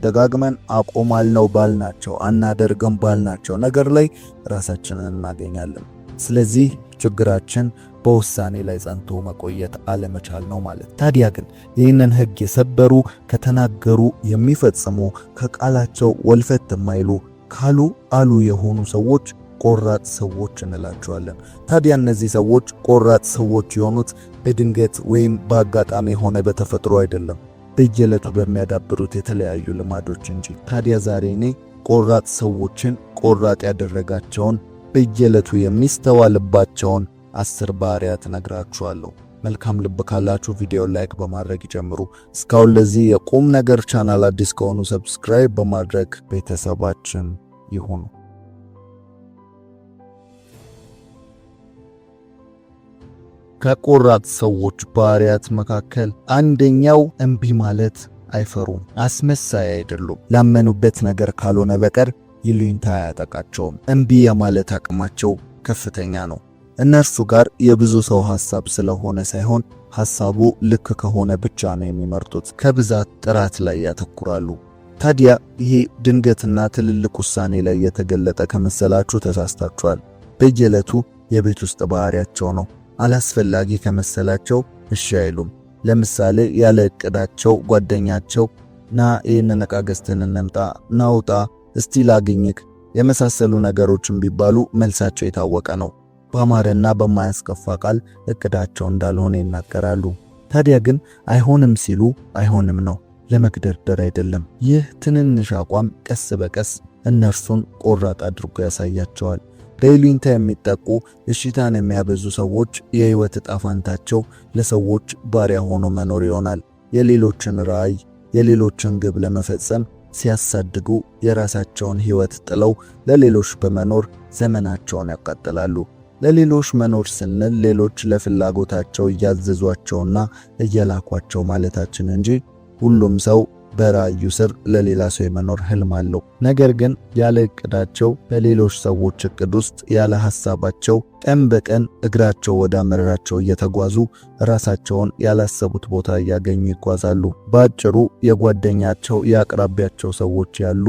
ደጋግመን አቆማለሁ ባልናቸው፣ አናደርግም ባልናቸው ነገር ላይ ራሳችንን እናገኛለን። ስለዚህ ችግራችን በውሳኔ ላይ ጸንቶ መቆየት አለመቻል ነው ማለት። ታዲያ ግን ይህንን ሕግ የሰበሩ፣ ከተናገሩ የሚፈጽሙ፣ ከቃላቸው ወልፈት የማይሉ፣ ካሉ አሉ የሆኑ ሰዎች ቆራጥ ሰዎች እንላቸዋለን። ታዲያ እነዚህ ሰዎች ቆራጥ ሰዎች የሆኑት በድንገት ወይም በአጋጣሚ ሆነ በተፈጥሮ አይደለም፣ በየዕለቱ በሚያዳብሩት የተለያዩ ልማዶች እንጂ። ታዲያ ዛሬ እኔ ቆራጥ ሰዎችን ቆራጥ ያደረጋቸውን በየዕለቱ የሚስተዋልባቸውን 10 ባህሪያት ነግራችኋለሁ። መልካም ልብ ካላችሁ ቪዲዮ ላይክ በማድረግ ይጀምሩ። እስካሁን ለዚህ የቁም ነገር ቻናል አዲስ ከሆኑ ሰብስክራይብ በማድረግ ቤተሰባችን ይሁኑ። ከቆራጥ ሰዎች ባህሪያት መካከል አንደኛው እምቢ ማለት አይፈሩም። አስመሳይ አይደሉም። ላመኑበት ነገር ካልሆነ በቀር ይሉኝታ አያጠቃቸውም። እምቢ የማለት አቅማቸው ከፍተኛ ነው። እነርሱ ጋር የብዙ ሰው ሐሳብ ስለሆነ ሳይሆን ሐሳቡ ልክ ከሆነ ብቻ ነው የሚመርጡት። ከብዛት ጥራት ላይ ያተኩራሉ። ታዲያ ይሄ ድንገትና ትልልቅ ውሳኔ ላይ የተገለጠ ከመሰላችሁ ተሳስታችኋል። በየዕለቱ የቤት ውስጥ ባህሪያቸው ነው። አላስፈላጊ ከመሰላቸው እሺ አይሉም። ለምሳሌ ያለ እቅዳቸው ጓደኛቸው ና ይህንን ዕቃ ገዝተን እንምጣ፣ ናውጣ፣ እስቲ ላግኝክ የመሳሰሉ ነገሮችን ቢባሉ መልሳቸው የታወቀ ነው። በአማረና በማያስከፋ ቃል እቅዳቸው እንዳልሆነ ይናገራሉ። ታዲያ ግን አይሆንም ሲሉ አይሆንም ነው፣ ለመግደርደር አይደለም። ይህ ትንንሽ አቋም ቀስ በቀስ እነርሱን ቆራጥ አድርጎ ያሳያቸዋል። በይሉኝታ የሚጠቁ እሽታን የሚያበዙ ሰዎች የህይወት ዕጣ ፈንታቸው ለሰዎች ባሪያ ሆኖ መኖር ይሆናል። የሌሎችን ራዕይ፣ የሌሎችን ግብ ለመፈጸም ሲያሳድጉ የራሳቸውን ህይወት ጥለው ለሌሎች በመኖር ዘመናቸውን ያቃጥላሉ። ለሌሎች መኖር ስንል ሌሎች ለፍላጎታቸው እያዘዟቸውና እየላኳቸው ማለታችን እንጂ ሁሉም ሰው በራእዩ ስር ለሌላ ሰው የመኖር ህልም አለው። ነገር ግን ያለ እቅዳቸው በሌሎች ሰዎች እቅድ ውስጥ ያለ ሐሳባቸው ቀን በቀን እግራቸው ወደ አመራራቸው እየተጓዙ ራሳቸውን ያላሰቡት ቦታ እያገኙ ይጓዛሉ። በአጭሩ የጓደኛቸው የአቅራቢያቸው ሰዎች ያሉ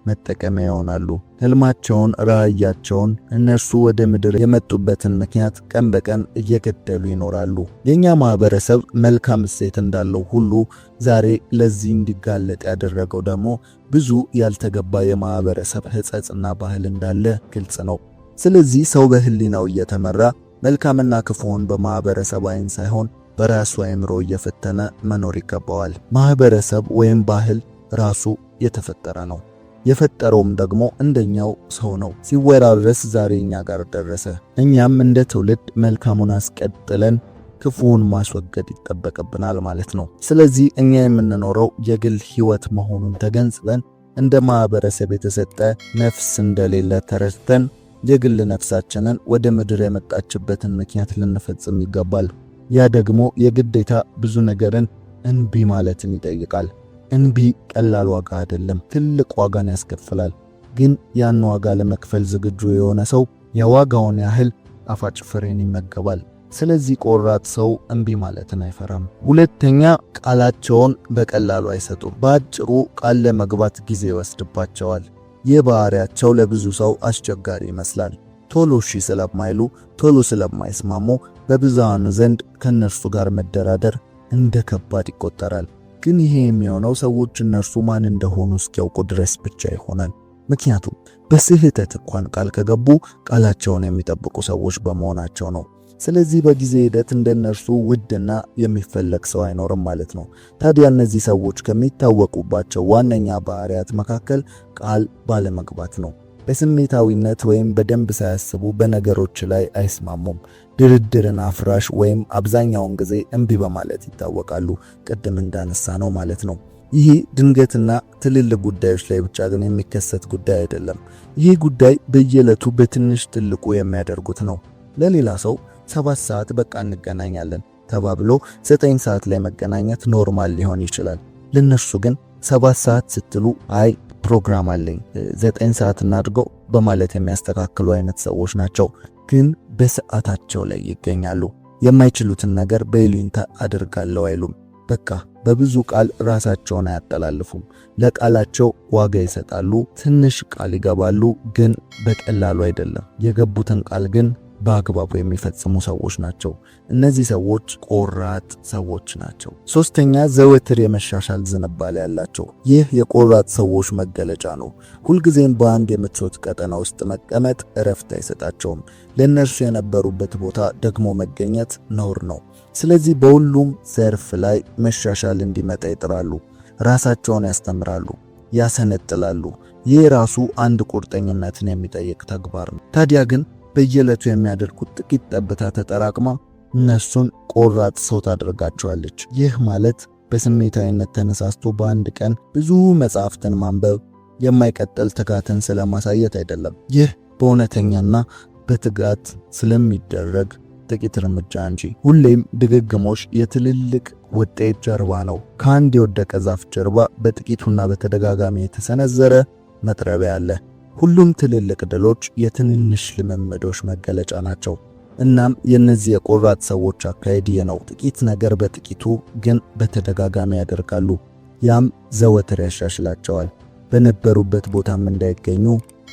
መጠቀሚያ ይሆናሉ። ህልማቸውን፣ ራእያቸውን እነርሱ ወደ ምድር የመጡበትን ምክንያት ቀን በቀን እየገደሉ ይኖራሉ። የኛ ማህበረሰብ መልካም እሴት እንዳለው ሁሉ ዛሬ ለዚህ እንዲጋለጥ ያደረገው ደግሞ ብዙ ያልተገባ የማህበረሰብ ህጸጽና ባህል እንዳለ ግልጽ ነው። ስለዚህ ሰው በህሊናው እየተመራ መልካምና ክፉውን በማህበረሰብ አይን ሳይሆን በራሱ አእምሮ እየፈተነ መኖር ይገባዋል። ማህበረሰብ ወይም ባህል ራሱ የተፈጠረ ነው። የፈጠረውም ደግሞ እንደኛው ሰው ነው። ሲወራረስ ዛሬ እኛ ጋር ደረሰ። እኛም እንደ ትውልድ መልካሙን አስቀጥለን ክፉውን ማስወገድ ይጠበቅብናል ማለት ነው። ስለዚህ እኛ የምንኖረው የግል ህይወት መሆኑን ተገንዝበን እንደ ማህበረሰብ የተሰጠ ነፍስ እንደሌለ ተረድተን የግል ነፍሳችንን ወደ ምድር የመጣችበትን ምክንያት ልንፈጽም ይገባል። ያ ደግሞ የግዴታ ብዙ ነገርን እንቢ ማለትን ይጠይቃል። እንቢ ቀላል ዋጋ አይደለም፣ ትልቅ ዋጋን ያስከፍላል። ግን ያን ዋጋ ለመክፈል ዝግጁ የሆነ ሰው የዋጋውን ያህል ጣፋጭ ፍሬን ይመገባል። ስለዚህ ቆራጥ ሰው እምቢ ማለትን አይፈራም። ሁለተኛ፣ ቃላቸውን በቀላሉ አይሰጡም። በአጭሩ ቃል ለመግባት ጊዜ ይወስድባቸዋል። ይህ ባህሪያቸው ለብዙ ሰው አስቸጋሪ ይመስላል። ቶሎ እሺ ስለማይሉ፣ ቶሎ ስለማይስማሙ በብዙሃኑ ዘንድ ከነርሱ ጋር መደራደር እንደ ከባድ ይቆጠራል። ግን ይሄ የሚሆነው ሰዎች እነርሱ ማን እንደሆኑ እስኪያውቁ ድረስ ብቻ ይሆናል። ምክንያቱም በስህተት እንኳን ቃል ከገቡ ቃላቸውን የሚጠብቁ ሰዎች በመሆናቸው ነው። ስለዚህ በጊዜ ሂደት እንደነርሱ ውድና የሚፈለግ ሰው አይኖርም ማለት ነው። ታዲያ እነዚህ ሰዎች ከሚታወቁባቸው ዋነኛ ባህሪያት መካከል ቃል ባለመግባት ነው። በስሜታዊነት ወይም በደንብ ሳያስቡ በነገሮች ላይ አይስማሙም። ድርድርን አፍራሽ ወይም አብዛኛውን ጊዜ እምቢ በማለት ይታወቃሉ። ቅድም እንዳነሳ ነው ማለት ነው። ይህ ድንገትና ትልልቅ ጉዳዮች ላይ ብቻ ግን የሚከሰት ጉዳይ አይደለም። ይህ ጉዳይ በየዕለቱ በትንሽ ትልቁ የሚያደርጉት ነው። ለሌላ ሰው 7 ሰዓት በቃ እንገናኛለን ተባብሎ 9 ሰዓት ላይ መገናኘት ኖርማል ሊሆን ይችላል። ለነሱ ግን 7 ሰዓት ስትሉ አይ ፕሮግራም አለኝ 9 ሰዓት እናድርገው በማለት የሚያስተካክሉ አይነት ሰዎች ናቸው። ግን በሰዓታቸው ላይ ይገኛሉ። የማይችሉትን ነገር በይሉኝታ አድርጋለሁ አይሉም። በቃ በብዙ ቃል ራሳቸውን አያጠላልፉም። ለቃላቸው ዋጋ ይሰጣሉ። ትንሽ ቃል ይገባሉ፣ ግን በቀላሉ አይደለም። የገቡትን ቃል ግን በአግባቡ የሚፈጽሙ ሰዎች ናቸው። እነዚህ ሰዎች ቆራጥ ሰዎች ናቸው። ሶስተኛ፣ ዘወትር የመሻሻል ዝንባሌ ያላቸው። ይህ የቆራጥ ሰዎች መገለጫ ነው። ሁልጊዜም በአንድ የምቾት ቀጠና ውስጥ መቀመጥ እረፍት አይሰጣቸውም። ለእነርሱ የነበሩበት ቦታ ደግሞ መገኘት ነውር ነው። ስለዚህ በሁሉም ዘርፍ ላይ መሻሻል እንዲመጣ ይጥራሉ። ራሳቸውን ያስተምራሉ፣ ያሰነጥላሉ። ይህ ራሱ አንድ ቁርጠኝነትን የሚጠይቅ ተግባር ነው። ታዲያ ግን በየዕለቱ የሚያደርጉት ጥቂት ጠብታ ተጠራቅማ እነሱን ቆራጥ ሰው ታደርጋቸዋለች። ይህ ማለት በስሜታዊነት ተነሳስቶ በአንድ ቀን ብዙ መጽሐፍትን ማንበብ የማይቀጥል ትጋትን ስለማሳየት አይደለም። ይህ በእውነተኛና በትጋት ስለሚደረግ ጥቂት እርምጃ እንጂ። ሁሌም ድግግሞሽ የትልልቅ ውጤት ጀርባ ነው። ከአንድ የወደቀ ዛፍ ጀርባ በጥቂቱና በተደጋጋሚ የተሰነዘረ መጥረቢያ አለ። ሁሉም ትልልቅ ድሎች የትንንሽ ልምምዶች መገለጫ ናቸው። እናም የነዚህ የቆራጥ ሰዎች አካሄድ ነው። ጥቂት ነገር በጥቂቱ ግን በተደጋጋሚ ያደርጋሉ። ያም ዘወትር ያሻሽላቸዋል፣ በነበሩበት ቦታም እንዳይገኙ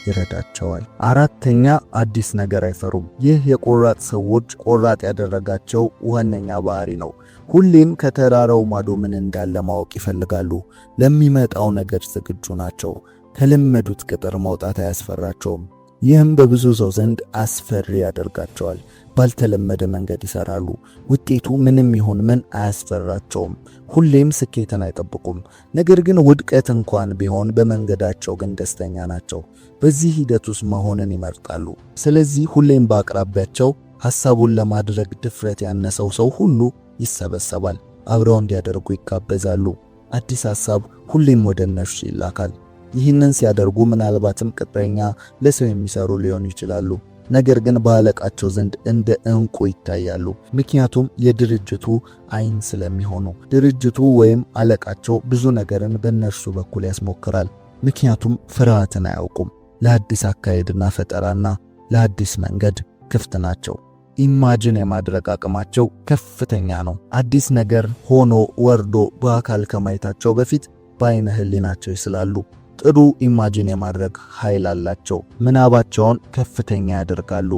ይረዳቸዋል። አራተኛ፣ አዲስ ነገር አይፈሩም። ይህ የቆራጥ ሰዎች ቆራጥ ያደረጋቸው ዋነኛ ባህሪ ነው። ሁሌም ከተራራው ማዶ ምን እንዳለ ማወቅ ይፈልጋሉ። ለሚመጣው ነገር ዝግጁ ናቸው። ከለመዱት ቅጥር መውጣት አያስፈራቸውም። ይህም በብዙ ሰው ዘንድ አስፈሪ ያደርጋቸዋል። ባልተለመደ መንገድ ይሰራሉ። ውጤቱ ምንም ይሁን ምን አያስፈራቸውም። ሁሌም ስኬትን አይጠብቁም። ነገር ግን ውድቀት እንኳን ቢሆን በመንገዳቸው ግን ደስተኛ ናቸው። በዚህ ሂደት ውስጥ መሆንን ይመርጣሉ። ስለዚህ ሁሌም በአቅራቢያቸው ሐሳቡን ለማድረግ ድፍረት ያነሰው ሰው ሁሉ ይሰበሰባል። አብረው እንዲያደርጉ ይጋበዛሉ። አዲስ ሐሳብ ሁሌም ወደ እነርሱ ይላካል። ይህንን ሲያደርጉ ምናልባትም ቅጥረኛ ለሰው የሚሰሩ ሊሆኑ ይችላሉ። ነገር ግን በአለቃቸው ዘንድ እንደ ዕንቁ ይታያሉ። ምክንያቱም የድርጅቱ አይን ስለሚሆኑ። ድርጅቱ ወይም አለቃቸው ብዙ ነገርን በእነርሱ በኩል ያስሞክራል። ምክንያቱም ፍርሃትን አያውቁም። ለአዲስ አካሄድና ፈጠራና ለአዲስ መንገድ ክፍት ናቸው። ኢማጂን የማድረግ አቅማቸው ከፍተኛ ነው። አዲስ ነገር ሆኖ ወርዶ በአካል ከማየታቸው በፊት በአይነ ህሊናቸው ይስላሉ። ጥሩ ኢማጂን የማድረግ ኃይል አላቸው። ምናባቸውን ከፍተኛ ያደርጋሉ።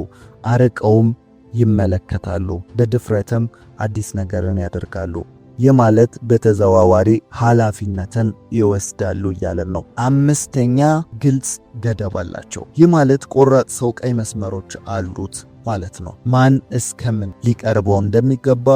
አርቀውም ይመለከታሉ። በድፍረትም አዲስ ነገርን ያደርጋሉ። ይህ ማለት በተዘዋዋሪ ኃላፊነትን ይወስዳሉ እያለን ነው። አምስተኛ ግልጽ ገደብ አላቸው። ይህ ማለት ቆራጥ ሰው ቀይ መስመሮች አሉት ማለት ነው። ማን እስከምን ሊቀርበው እንደሚገባ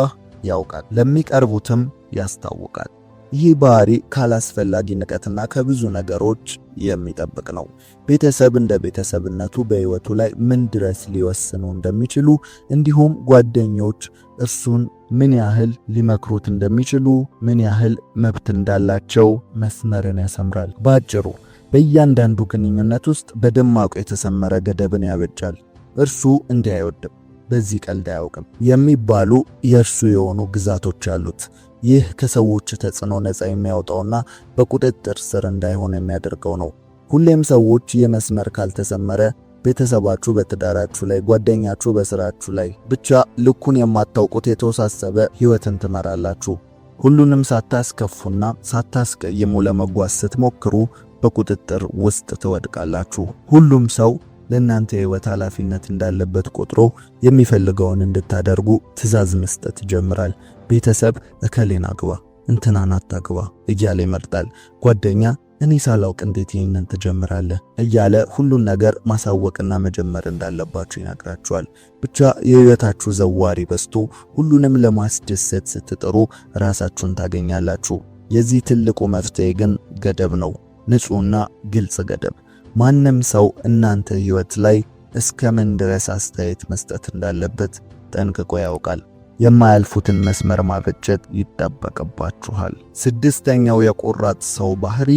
ያውቃል፣ ለሚቀርቡትም ያስታውቃል። ይህ ባህሪ ካላስፈላጊ ንቀትና ከብዙ ነገሮች የሚጠብቅ ነው። ቤተሰብ እንደ ቤተሰብነቱ በሕይወቱ ላይ ምን ድረስ ሊወስኑ እንደሚችሉ እንዲሁም ጓደኞች እርሱን ምን ያህል ሊመክሩት እንደሚችሉ ምን ያህል መብት እንዳላቸው መስመርን ያሰምራል። ባጭሩ በእያንዳንዱ ግንኙነት ውስጥ በደማቁ የተሰመረ ገደብን ያበጃል። እርሱ እንዲህ አይወድም፣ በዚህ ቀልድ አያውቅም የሚባሉ የእርሱ የሆኑ ግዛቶች አሉት። ይህ ከሰዎች ተጽዕኖ ነፃ የሚያወጣውና በቁጥጥር ስር እንዳይሆን የሚያደርገው ነው። ሁሌም ሰዎች የመስመር ካልተሰመረ ቤተሰባችሁ በትዳራችሁ ላይ፣ ጓደኛችሁ በስራችሁ ላይ፣ ብቻ ልኩን የማታውቁት የተወሳሰበ ሕይወትን ትመራላችሁ። ሁሉንም ሳታስከፉና ሳታስቀይሙ ለመጓዝ ስትሞክሩ በቁጥጥር ውስጥ ትወድቃላችሁ። ሁሉም ሰው ለእናንተ የሕይወት ኃላፊነት እንዳለበት ቆጥሮ የሚፈልገውን እንድታደርጉ ትዕዛዝ መስጠት ይጀምራል። ቤተሰብ እከሌን አግባ፣ እንትናን አታግባ እያለ ይመርጣል። ጓደኛ እኔ ሳላውቅ እንዴት ይህንን ትጀምራለህ እያለ ሁሉን ነገር ማሳወቅና መጀመር እንዳለባችሁ ይነግራችኋል። ብቻ የሕይወታችሁ ዘዋሪ በዝቶ ሁሉንም ለማስደሰት ስትጥሩ ራሳችሁን ታገኛላችሁ። የዚህ ትልቁ መፍትሄ ግን ገደብ ነው፣ ንጹህና ግልጽ ገደብ። ማንም ሰው እናንተ ሕይወት ላይ እስከምን ድረስ አስተያየት መስጠት እንዳለበት ጠንቅቆ ያውቃል። የማያልፉትን መስመር ማበጀት ይጠበቅባችኋል። ስድስተኛው የቆራጥ ሰው ባህሪ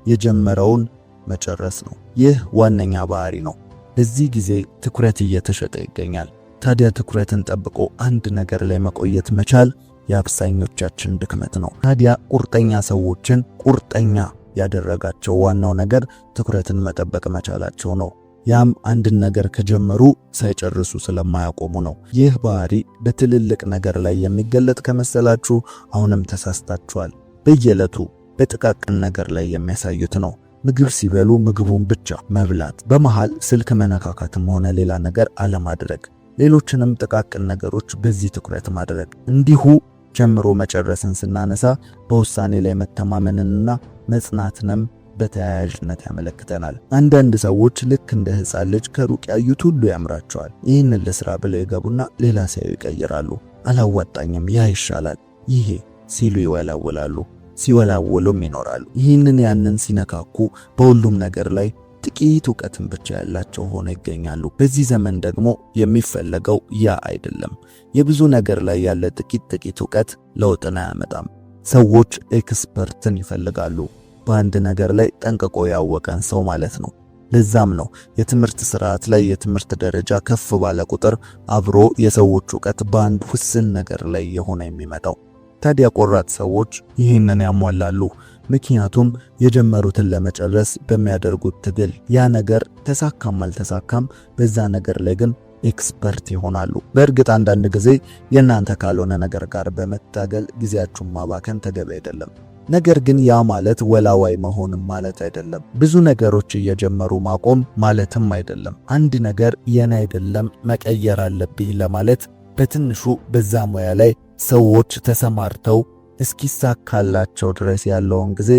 የጀመረውን መጨረስ ነው። ይህ ዋነኛ ባህሪ ነው። በዚህ ጊዜ ትኩረት እየተሸጠ ይገኛል። ታዲያ ትኩረትን ጠብቆ አንድ ነገር ላይ መቆየት መቻል የአብዛኞቻችን ድክመት ነው። ታዲያ ቁርጠኛ ሰዎችን ቁርጠኛ ያደረጋቸው ዋናው ነገር ትኩረትን መጠበቅ መቻላቸው ነው። ያም አንድን ነገር ከጀመሩ ሳይጨርሱ ስለማያቆሙ ነው። ይህ ባህሪ በትልልቅ ነገር ላይ የሚገለጥ ከመሰላችሁ አሁንም ተሳስታችኋል። በየዕለቱ በጥቃቅን ነገር ላይ የሚያሳዩት ነው። ምግብ ሲበሉ ምግቡን ብቻ መብላት፣ በመሃል ስልክ መነካካትም ሆነ ሌላ ነገር አለማድረግ፣ ሌሎችንም ጥቃቅን ነገሮች በዚህ ትኩረት ማድረግ። እንዲሁ ጀምሮ መጨረስን ስናነሳ በውሳኔ ላይ መተማመንንና መጽናትንም በተያያዥነት ያመለክተናል። አንዳንድ ሰዎች ልክ እንደ ሕፃን ልጅ ከሩቅ ያዩት ሁሉ ያምራቸዋል። ይህንን ለስራ ብለው ይገቡና ሌላ ሲያዩ ይቀይራሉ። አላዋጣኝም፣ ያ ይሻላል፣ ይሄ ሲሉ ይወላውላሉ። ሲወላውሉም ይኖራሉ። ይህንን ያንን ሲነካኩ በሁሉም ነገር ላይ ጥቂት ዕውቀትን ብቻ ያላቸው ሆነው ይገኛሉ። በዚህ ዘመን ደግሞ የሚፈለገው ያ አይደለም። የብዙ ነገር ላይ ያለ ጥቂት ዕውቀት ለውጥን አያመጣም። ሰዎች ኤክስፐርትን ይፈልጋሉ። በአንድ ነገር ላይ ጠንቅቆ ያወቀን ሰው ማለት ነው። ለዛም ነው የትምህርት ስርዓት ላይ የትምህርት ደረጃ ከፍ ባለ ቁጥር አብሮ የሰዎች ዕውቀት በአንድ ውስን ነገር ላይ የሆነ የሚመጣው። ታዲያ ቆራጥ ሰዎች ይህንን ያሟላሉ። ምክንያቱም የጀመሩትን ለመጨረስ በሚያደርጉት ትግል ያ ነገር ተሳካም አልተሳካም በዛ ነገር ላይ ግን ኤክስፐርት ይሆናሉ። በእርግጥ አንዳንድ ጊዜ የእናንተ ካልሆነ ነገር ጋር በመታገል ጊዜያችሁን ማባከን ተገቢ አይደለም። ነገር ግን ያ ማለት ወላዋይ መሆንም ማለት አይደለም። ብዙ ነገሮች እየጀመሩ ማቆም ማለትም አይደለም። አንድ ነገር የኔ አይደለም መቀየር አለብኝ ለማለት በትንሹ በዛ ሙያ ላይ ሰዎች ተሰማርተው እስኪሳካላቸው ድረስ ያለውን ጊዜ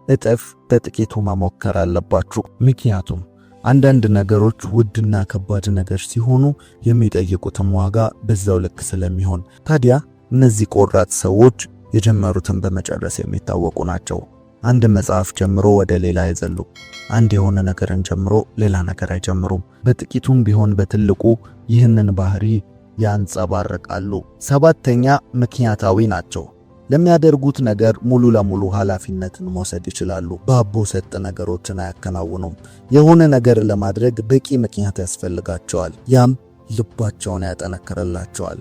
እጥፍ በጥቂቱ መሞከር አለባችሁ። ምክንያቱም አንዳንድ ነገሮች ውድና ከባድ ነገር ሲሆኑ የሚጠይቁትም ዋጋ በዛው ልክ ስለሚሆን፣ ታዲያ እነዚህ ቆራጥ ሰዎች የጀመሩትን በመጨረስ የሚታወቁ ናቸው። አንድ መጽሐፍ ጀምሮ ወደ ሌላ አይዘሉ። አንድ የሆነ ነገርን ጀምሮ ሌላ ነገር አይጀምሩም። በጥቂቱም ቢሆን በትልቁ ይህንን ባህሪ ያንጸባርቃሉ። ሰባተኛ ምክንያታዊ ናቸው። ለሚያደርጉት ነገር ሙሉ ለሙሉ ኃላፊነትን መውሰድ ይችላሉ። በአቦ ሰጥ ነገሮችን አያከናውኑም። የሆነ ነገር ለማድረግ በቂ ምክንያት ያስፈልጋቸዋል። ያም ልባቸውን ያጠነክርላቸዋል።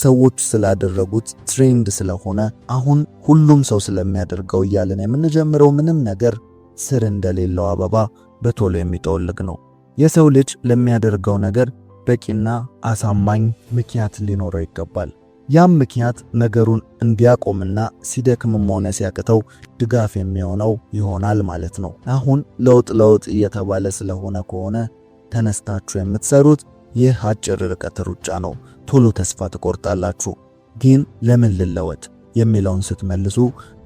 ሰዎች ስላደረጉት ትሬንድ ስለሆነ አሁን ሁሉም ሰው ስለሚያደርገው እያለን የምንጀምረው ምንም ነገር ስር እንደሌለው አበባ በቶሎ የሚጠወልግ ነው። የሰው ልጅ ለሚያደርገው ነገር በቂና አሳማኝ ምክንያት ሊኖረው ይገባል። ያም ምክንያት ነገሩን እንዲያቆምና ሲደክምም ሆነ ሲያቅተው ድጋፍ የሚሆነው ይሆናል ማለት ነው። አሁን ለውጥ እየተባለ ስለሆነ ከሆነ ተነስታችሁ የምትሰሩት ይህ አጭር ርቀት ሩጫ ነው። ቶሎ ተስፋ ትቆርጣላችሁ። ግን ለምን ልለወጥ የሚለውን ስትመልሱ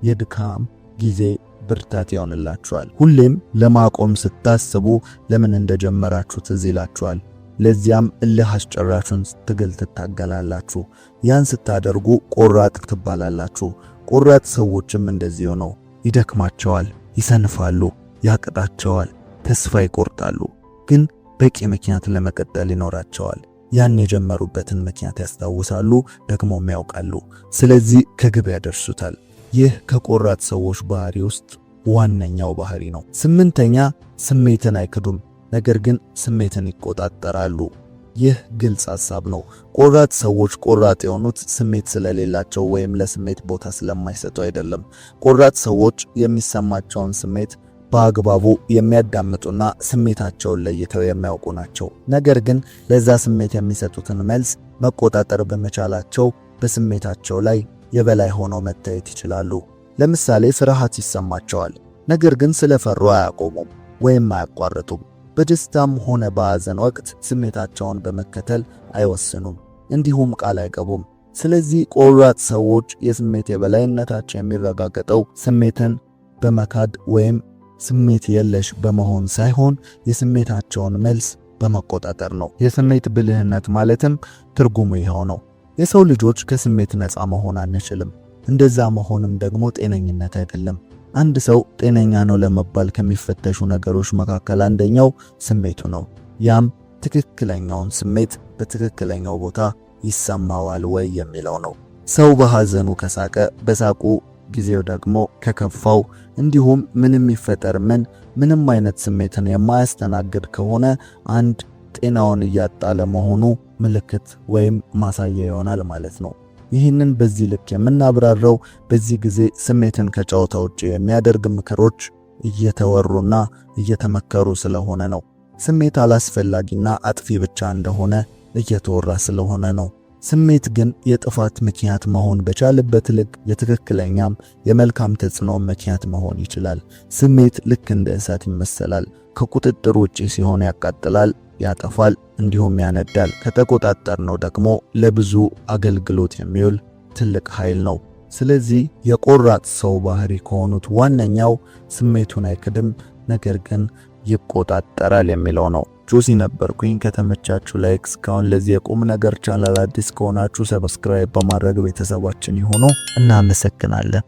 የድካም ጊዜ ብርታት ይሆንላችኋል። ሁሌም ለማቆም ስታስቡ ለምን እንደጀመራችሁ ትዝ ይላችኋል። ለዚያም እልህ አስጨራሹን ትግል ትታገላላችሁ። ያን ስታደርጉ ቆራጥ ትባላላችሁ። ቆራጥ ሰዎችም እንደዚሁ ነው። ይደክማቸዋል፣ ይሰንፋሉ፣ ያቅጣቸዋል፣ ተስፋ ይቆርጣሉ። ግን በቂ ምክንያት ለመቀጠል ይኖራቸዋል። ያን የጀመሩበትን ምክንያት ያስታውሳሉ፣ ደግሞም ያውቃሉ። ስለዚህ ከግብ ያደርሱታል። ይህ ከቆራጥ ሰዎች ባህሪ ውስጥ ዋነኛው ባህሪ ነው። ስምንተኛ ስሜትን አይክዱም፣ ነገር ግን ስሜትን ይቆጣጠራሉ። ይህ ግልጽ ሐሳብ ነው። ቆራጥ ሰዎች ቆራጥ የሆኑት ስሜት ስለሌላቸው ወይም ለስሜት ቦታ ስለማይሰጡ አይደለም። ቆራጥ ሰዎች የሚሰማቸውን ስሜት በአግባቡ የሚያዳምጡና ስሜታቸውን ለይተው የሚያውቁ ናቸው። ነገር ግን ለዛ ስሜት የሚሰጡትን መልስ መቆጣጠር በመቻላቸው በስሜታቸው ላይ የበላይ ሆነው መታየት ይችላሉ። ለምሳሌ ፍርሃት ይሰማቸዋል፣ ነገር ግን ስለፈሩ አያቆሙም ወይም አያቋርጡም። በደስታም ሆነ በሐዘን ወቅት ስሜታቸውን በመከተል አይወስኑም፣ እንዲሁም ቃል አይገቡም። ስለዚህ ቆራጥ ሰዎች የስሜት የበላይነታቸው የሚረጋገጠው ስሜትን በመካድ ወይም ስሜት የለሽ በመሆን ሳይሆን የስሜታቸውን መልስ በመቆጣጠር ነው። የስሜት ብልህነት ማለትም ትርጉሙ ይኸው ነው። የሰው ልጆች ከስሜት ነፃ መሆን አንችልም። እንደዛ መሆንም ደግሞ ጤነኝነት አይደለም። አንድ ሰው ጤነኛ ነው ለመባል ከሚፈተሹ ነገሮች መካከል አንደኛው ስሜቱ ነው። ያም ትክክለኛውን ስሜት በትክክለኛው ቦታ ይሰማዋል ወይ የሚለው ነው። ሰው በሐዘኑ ከሳቀ፣ በሳቁ ጊዜው ደግሞ ከከፋው፣ እንዲሁም ምንም ይፈጠር ምንም አይነት ስሜትን የማያስተናግድ ከሆነ አንድ ጤናውን እያጣ ለመሆኑ ምልክት ወይም ማሳያ ይሆናል ማለት ነው። ይህንን በዚህ ልክ የምናብራራው በዚህ ጊዜ ስሜትን ከጨዋታ ውጪ የሚያደርግ ምክሮች እየተወሩና እየተመከሩ ስለሆነ ነው። ስሜት አላስፈላጊና አጥፊ ብቻ እንደሆነ እየተወራ ስለሆነ ነው። ስሜት ግን የጥፋት ምክንያት መሆን በቻለበት ልክ የትክክለኛም የመልካም ተጽዕኖ ምክንያት መሆን ይችላል። ስሜት ልክ እንደ እሳት ይመሰላል። ከቁጥጥር ውጪ ሲሆን ያቃጥላል፣ ያጠፋል፣ እንዲሁም ያነዳል። ከተቆጣጠርነው ደግሞ ለብዙ አገልግሎት የሚውል ትልቅ ኃይል ነው። ስለዚህ የቆራጥ ሰው ባህሪ ከሆኑት ዋነኛው ስሜቱን አይክድም፣ ነገር ግን ይቆጣጠራል የሚለው ነው። ጆሲ ነበርኩኝ። ከተመቻችሁ ላይክ፣ እስካሁን ለዚህ የቁም ነገር ቻናል አዲስ ከሆናችሁ ሰብስክራይብ በማድረግ ቤተሰባችን ይሁኑ። እናመሰግናለን።